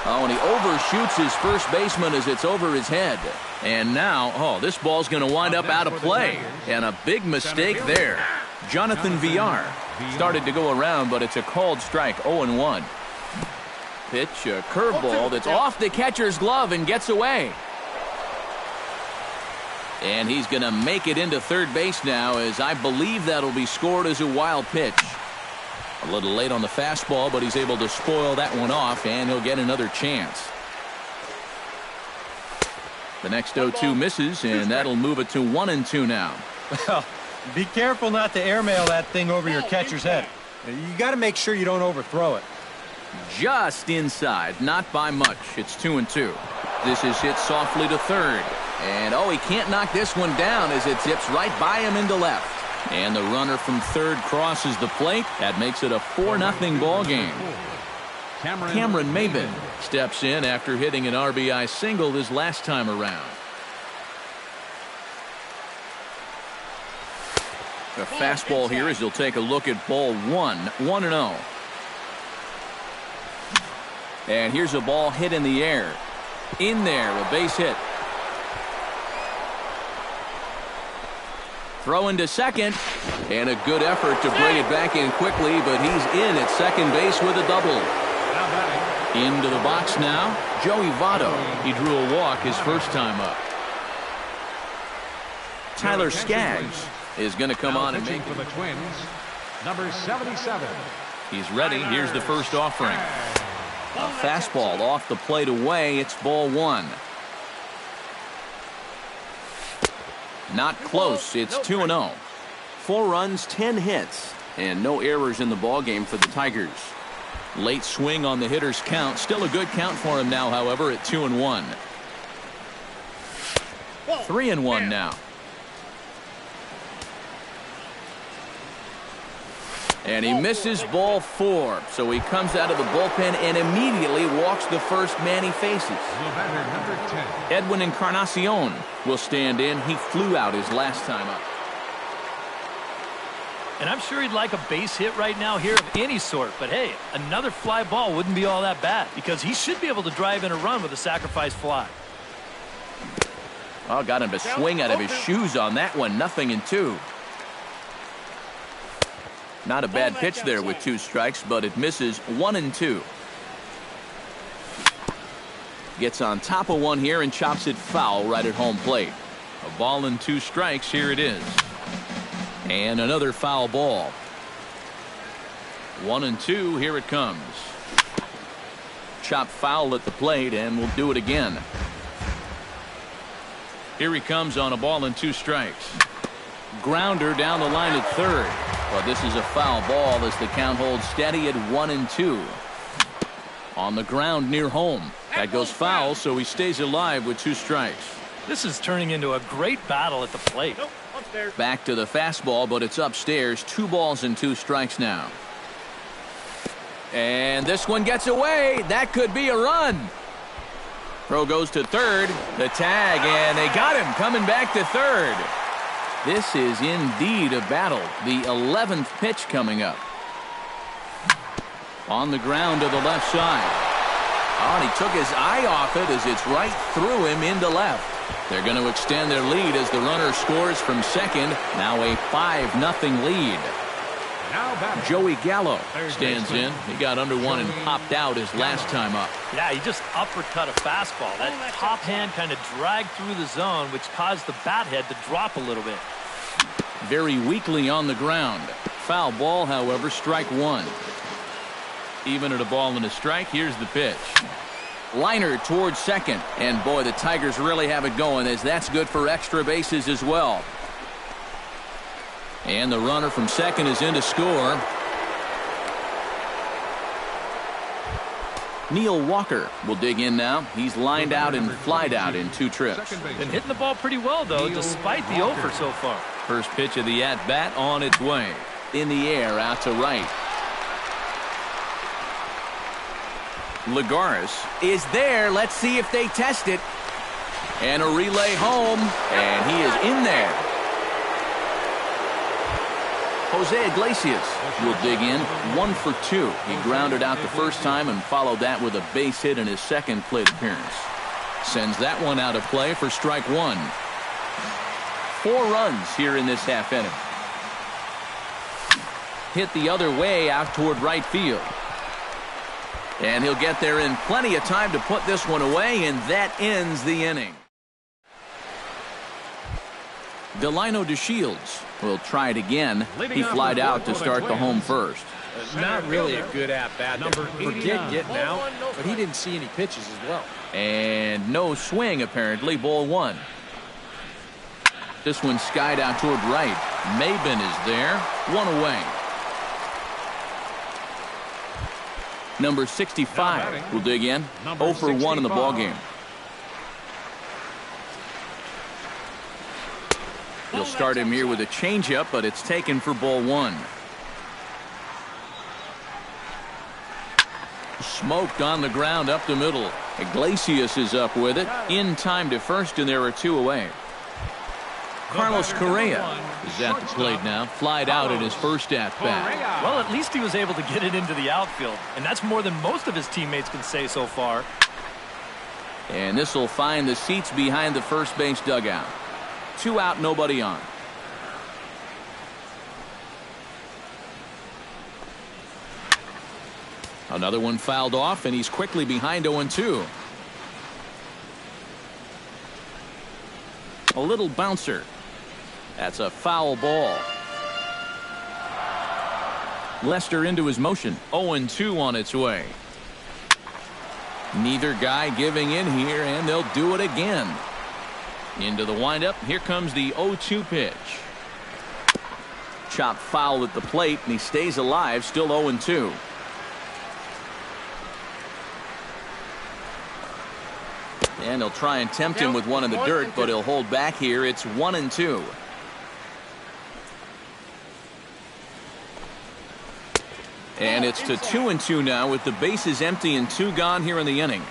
Oh, and he overshoots his first baseman as it's over his head. And now, this ball's going to wind up out of play. And a big mistake there. Jonathan VR started to go around, but it's a called strike. 0-1. Pitch, a curveball that's off the catcher's glove and gets away. And he's going to make it into third base now, as I believe that'll be scored as a wild pitch. A little late on the fastball, but he's able to spoil that one off, and he'll get another chance. The next 0-2 misses, and that'll move it to 1-2 now. Well, be careful not to airmail that thing over your catcher's head. You got to make sure you don't overthrow it. Just inside, not by much. It's 2-2. This is hit softly to third. And, oh, he can't knock this one down as it zips right by him into left. And the runner from third crosses the plate. That makes it a 4-0 ball game. Cameron Maben steps in after hitting an RBI single his last time around. The fastball here as he'll take a look at ball 1-0. And here's a ball hit in the air. In there, a base hit. Throw into second, and a good effort to bring it back in quickly, but he's in at second base with a double. Into the box now, Joey Votto. He drew a walk his first time up. Tyler Skaggs is going to come on and make for the Twins, number 77. He's ready. Here's the first offering. A fastball off the plate away. It's ball 1. Not close. It's 2-0. 4 runs, 10 hits, and no errors in the ballgame for the Tigers. Late swing on the hitter's count. Still a good count for him now, however, at 2-1. 3-1 now. And he misses ball 4. So he comes out of the bullpen and immediately walks the first man he faces. Number 10. Edwin Encarnacion will stand in. He flew out his last time up. And I'm sure he'd like a base hit right now here of any sort. But hey, another fly ball wouldn't be all that bad because he should be able to drive in a run with a sacrifice fly. Oh, got him to swing out of his shoes on that one. 0-2. Not a bad pitch there with 2 strikes, but it misses. 1-2. Gets on top of one here and chops it foul right at home plate. A ball and 2 strikes. Here it is. And another foul ball. 1-2. Here it comes. Chop foul at the plate, and we'll do it again. Here he comes on a ball and 2 strikes. Grounder down the line at third. But this is a foul ball as the count holds steady at 1-2. On the ground near home. That goes foul, so he stays alive with 2 strikes. This is turning into a great battle at the plate. Back to the fastball, but it's upstairs. 2 balls and 2 strikes now. And this one gets away. That could be a run. Throw goes to third. The tag, and they got him coming back to third. This is indeed a battle. The 11th pitch coming up. On the ground to the left side. Oh, and he took his eye off it as it's right through him into left. They're going to extend their lead as the runner scores from second. Now a 5-0 lead. Joey Gallo stands in. He got under one and popped out his last time up. Yeah, he just uppercut a fastball. That top hand kind of dragged through the zone, which caused the bat head to drop a little bit. Very weakly on the ground. Foul ball, however, strike 1. Even at a ball and a strike, here's the pitch. Liner towards second. And boy, the Tigers really have it going as that's good for extra bases as well. And the runner from second is in to score. Neil Walker will dig in now. He's lined out and flied out in 2 trips. Been hitting the ball pretty well, though, despite the over so far. First pitch of the at-bat on its way. In the air, out to right. Lagares is there. Let's see if they test it. And a relay home. And he is in there. Jose Iglesias will dig in. 1 for 2. He grounded out the first time and followed that with a base hit in his second plate appearance. Sends that one out of play for strike 1. 4 runs here in this half inning. Hit the other way out toward right field. And he'll get there in plenty of time to put this one away, and that ends the inning. Delino DeShields will try it again. He flied out to start the home first. Not really a good at-bat. Forget getting out, but he didn't see any pitches as well. And no swing, apparently. Ball one. This one skied out toward right. Maben is there. One away. Number 65 will dig in. 0 for 1 in the ballgame. He'll start him here with a changeup, but it's taken for ball one. Smoked on the ground up the middle. Iglesias is up with it. In time to first, and there are 2 away. Carlos Correa is at the plate now. Flied out in his first at-bat. Well, at least he was able to get it into the outfield, and that's more than most of his teammates can say so far. And this will find the seats behind the first base dugout. 2 out, nobody on. Another one fouled off, and he's quickly behind 0-2. A little bouncer. That's a foul ball. Lester into his motion. 0-2 on its way. Neither guy giving in here, and they'll do it again. Into the windup. Here comes the 0-2 pitch. Chopped foul at the plate, and he stays alive, still 0-2. And he'll try and tempt him with one in the dirt, but he'll hold back here. It's 1-2. And it's to 2-2 now with the bases empty and 2 gone here in the inning.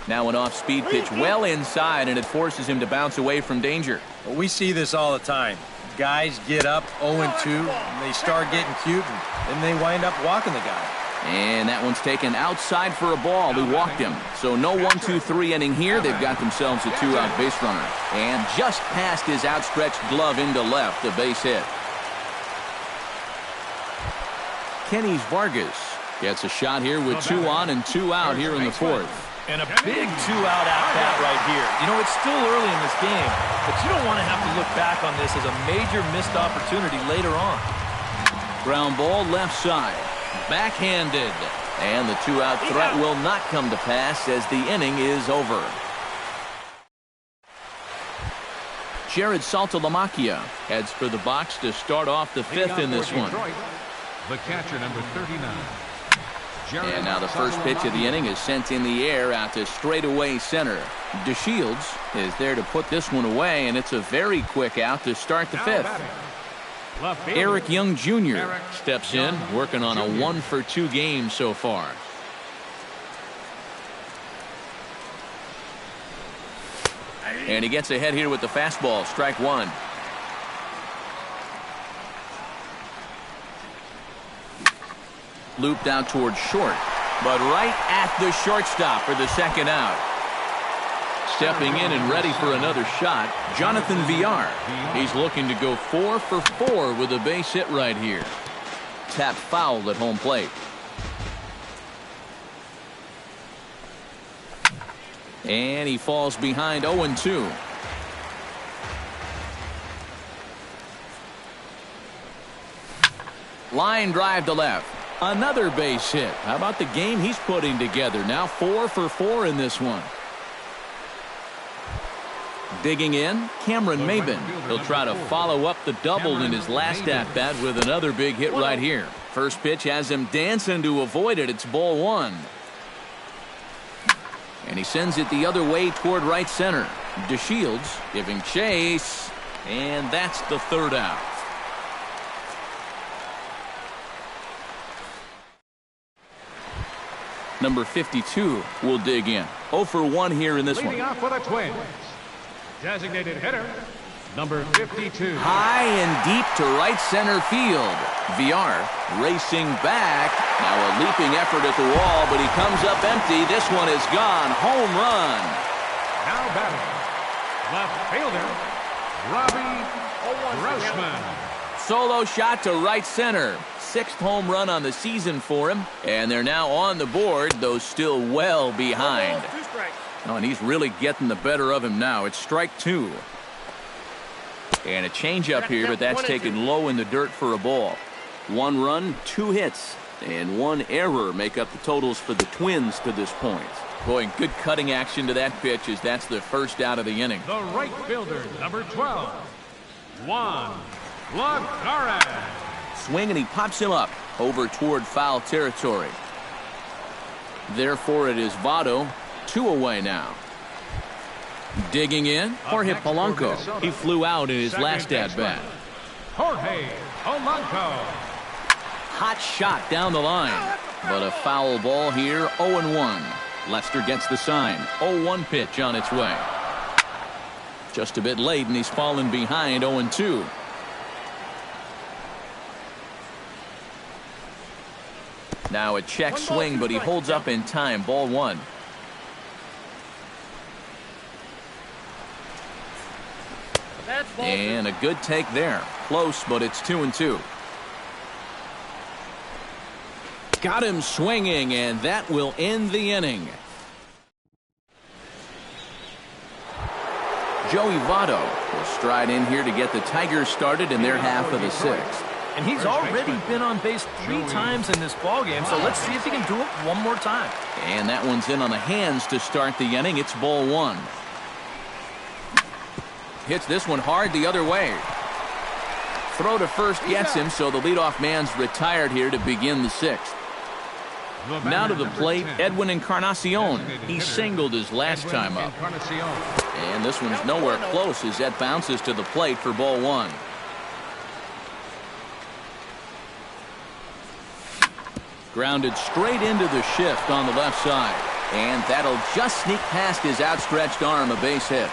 Now an off-speed pitch well inside, and it forces him to bounce away from danger. Well, we see this all the time. Guys get up 0-2, and they start getting cute, and then they wind up walking the guy. And that one's taken outside for a ball. We walked him. So no 1-2-3 inning here. They've got themselves a 2-out base runner. And just past his outstretched glove into left, a base hit. Kenny Vargas gets a shot here with 2 on and 2 out here in the 4th. And a big 2-out at-bat right here. You know, it's still early in this game, but you don't want to have to look back on this as a major missed opportunity later on. Ground ball left side. Backhanded. And the 2-out threat will not come to pass as the inning is over. Jared Saltalamacchia heads for the box to start off the 5th in this one. The catcher, number 39. And now the first pitch of the inning is sent in the air out to straightaway center. DeShields is there to put this one away, and it's a very quick out to start the 5th. Eric Young Jr. steps in, working on a 1-for-2 game so far. And he gets ahead here with the fastball. Strike 1. Looped out towards short, but right at the shortstop for the 2nd out. Stepping in and ready for another shot, Jonathan Villar. He's looking to go 4 for 4 with a base hit right here. Tap foul at home plate. And he falls behind 0-2. Line drive to left. Another base hit. How about the game he's putting together? Now 4 for 4 in this one. Digging in, Cameron Maben. He'll try to follow up the double in his last at-bat with another big hit right here. First pitch has him dancing to avoid it. It's ball 1. And he sends it the other way toward right center. DeShields giving chase. And that's the 3rd out. Number 52 will dig in. 0 for 1 here in this one. Leading off for the Twins. Designated hitter, number 52. High and deep to right center field. Villar racing back. Now a leaping effort at the wall, but he comes up empty. This one is gone. Home run. Now batting, left fielder, Robbie Grossman. Solo shot to right center. 6th home run on the season for him. And they're now on the board, though still well behind. Oh, and he's really getting the better of him now. It's strike 2. And a changeup here, but that's taken low in the dirt for a ball. 1 run, 2 hits, and 1 error make up the totals for the Twins to this point. Boy, good cutting action to that pitch as that's the first out of the inning. The right fielder, number 12, Juan Lagares. Swing, and he pops him up over toward foul territory. Therefore, it is Votto, 2 away now. Digging in, Jorge Polanco. He flew out in his last at-bat. Jorge Polanco. Hot shot down the line, but a foul ball here, 0-1. Lester gets the sign. 0-1 pitch on its way. Just a bit late, and he's fallen behind 0-2. Now a check swing, but he holds up in time. Ball 1. And a good take there. Close, but it's 2-2. Got him swinging, and that will end the inning. Joey Votto will stride in here to get the Tigers started in their half of the 6th. And he's already been on base 3 times in this ballgame, so let's see if he can do it one more time. And that one's in on the hands to start the inning. It's ball 1. Hits this one hard the other way. Throw to first gets him, so the leadoff man's retired here to begin the 6th. Now to the plate, Edwin Encarnacion. He singled his last time up. And this one's nowhere close as that bounces to the plate for ball 1. Grounded straight into the shift on the left side. And that'll just sneak past his outstretched arm, a base hit.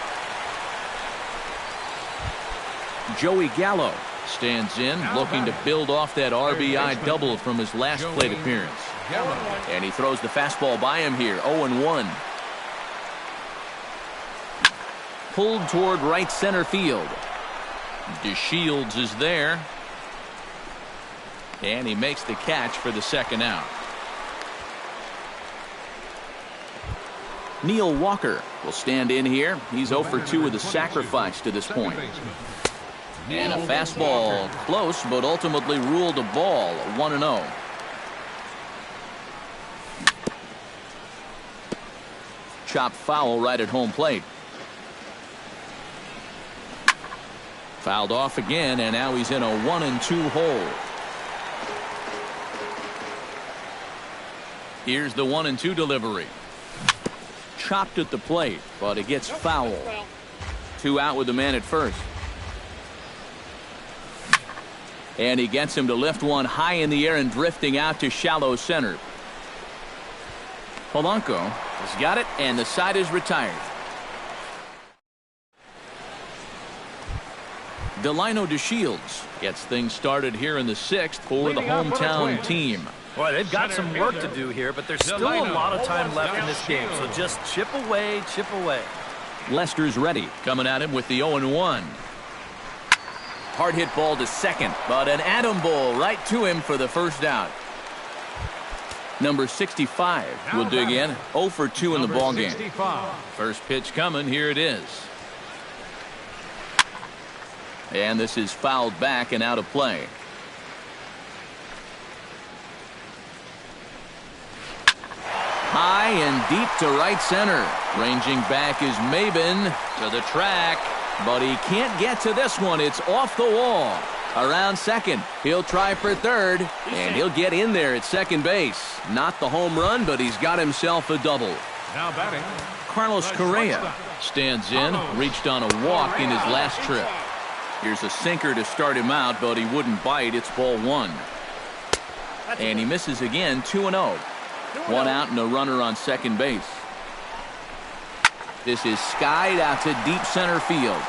Joey Gallo stands in, looking to build off that RBI double from his last plate appearance. And he throws the fastball by him here, 0-1. Pulled toward right center field. DeShields is there. And he makes the catch for the second out. Neil Walker will stand in here. He's 0 for 2 with a sacrifice to this point. And a fastball close, but ultimately ruled a ball, 1-0. Chopped foul right at home plate. Fouled off again, and now he's in a 1-2 hole. Here's the 1-2 delivery. Chopped at the plate, but it gets foul. 2 out with the man at first. And he gets him to lift one high in the air and drifting out to shallow center. Polanco has got it, and the side is retired. Delino DeShields gets things started here in the 6th for the hometown team. Boy, they've got some work to do here, but there's still a lot of time left in this game, so just chip away, chip away. Lester's ready, coming at him with the 0-1. Hard hit ball to second, but an atom ball right to him for the first out. Number 65 will dig in, 0 for 2 in the ballgame. First pitch coming, here it is. And this is fouled back and out of play. High and deep to right center. Ranging back is Maben to the track, but he can't get to this one. It's off the wall. Around second, he'll try for third, and he'll get in there at second base. Not the home run, but he's got himself a double. Now batting, Carlos Correa stands in, reached on a walk in his last trip. Here's a sinker to start him out, but he wouldn't bite. It's ball 1. And he misses again, 2-0. 1 out and a runner on second base. This is skied out to deep center field.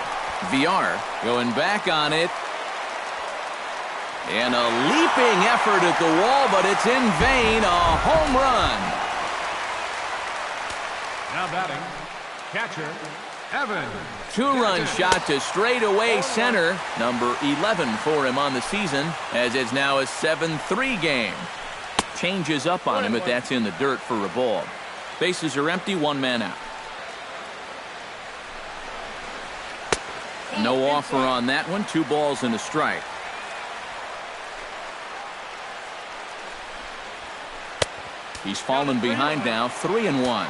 VR going back on it. And a leaping effort at the wall, but it's in vain. A home run. now batting, catcher, Evans. 2-run shot to straightaway center. Number 11 for him on the season, as it's now a 7-3 game. Changes up on him, but that's in the dirt for a ball. Bases are empty, 1 man out. No offer on that one. 2 balls and a strike. He's fallen behind now, 3-1.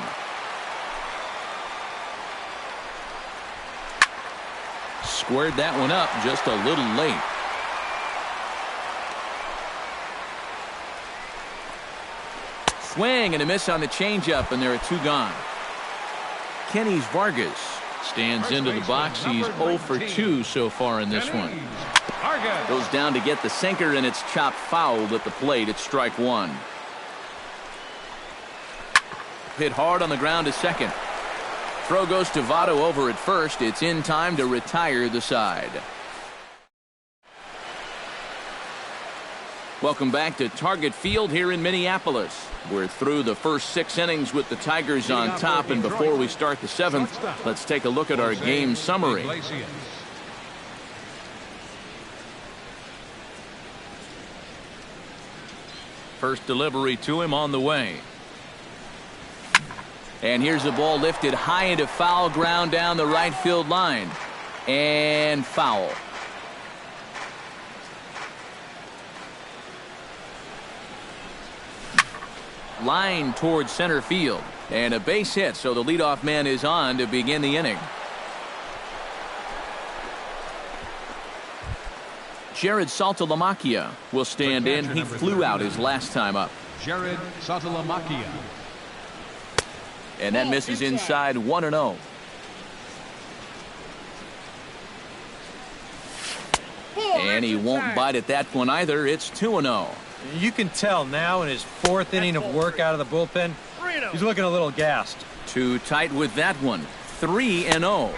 Squared that one up just a little late. Swing and a miss on the changeup, and there are 2 gone. Kenny's Vargas stands into the box. He's 0 for 2 so far in this one. Goes down to get the sinker, and it's chopped fouled at the plate. It's strike 1. Hit hard on the ground to second. Throw goes to Votto over at first. It's in time to retire the side. Welcome back to Target Field here in Minneapolis. We're through the first 6 innings with the Tigers on top, and before we start the 7th, let's take a look at our game summary. First delivery to him on the way. And here's a ball lifted high into foul ground down the right field line. And foul. Line towards center field. And a base hit, so the leadoff man is on to begin the inning. Jared Saltalamacchia will stand in. He flew out his last time up. Jared Saltalamacchia. And that misses inside, 1-0. And he won't bite at that one either. It's 2-0. You can tell now in his 4th inning of work out of the bullpen, he's looking a little gassed. Too tight with that one. 3-0.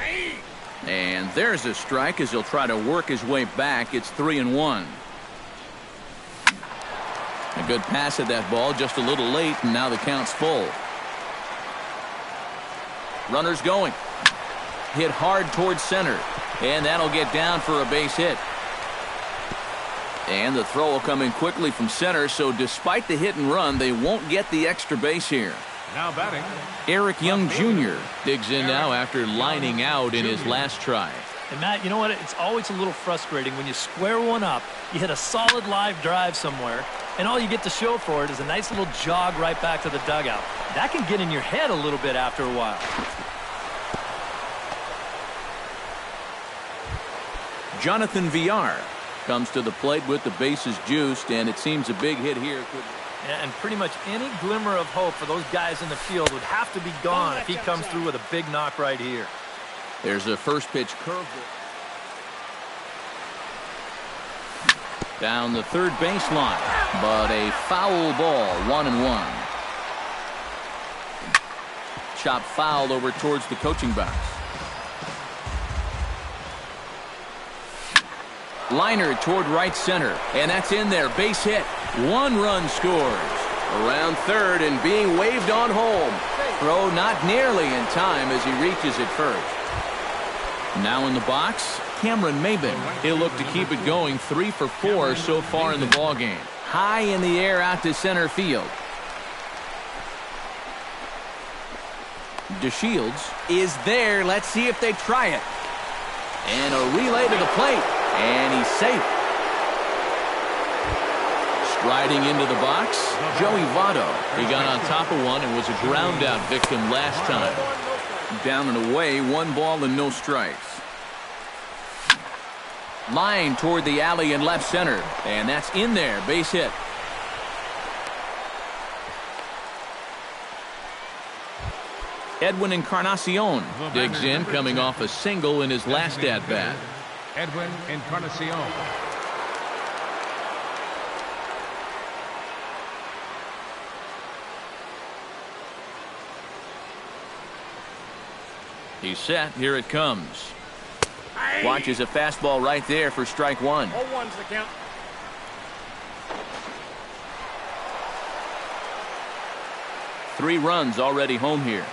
And there's a strike as he'll try to work his way back. It's 3-1. A good pass at that ball, just a little late, and now the count's full. Runners going. Hit hard towards center. And that'll get down for a base hit. And the throw will come in quickly from center, so despite the hit and run, they won't get the extra base here. Now batting, Eric Young Jr. digs in now after lining out in his last try. And Matt, you know what? It's always a little frustrating when you square one up, you hit a solid live drive somewhere, and all you get to show for it is a nice little jog right back to the dugout. That can get in your head a little bit after a while. Jonathan Villar comes to the plate with the bases juiced, and it seems a big hit here could... And pretty much any glimmer of hope for those guys in the field would have to be gone if he comes through with a big knock right here. There's a first pitch curveball. Down the third baseline, but a foul ball, 1-1. Chop foul over towards the coaching box. Liner toward right center, and that's in there. Base hit. 1 run scores. Around third and being waved on home. Throw not nearly in time as he reaches it first. Now in the box, Cameron Maben. He'll look to keep it going. 3 for 4 so far in the ballgame. High in the air out to center field. DeShields is there. Let's see if they try it. And a relay to the plate. And he's safe. Striding into the box, Joey Votto. He got on top of one and was a ground out victim last time. Down and away, 1 ball and no strikes. Line toward the alley in left center. And that's in there, base hit. Edwin Encarnacion digs in, coming off a single in his last at-bat. Edwin Encarnacion. He's set. Here it comes. Watches a fastball right there for strike 1. 0-1's the count. Three runs already home here.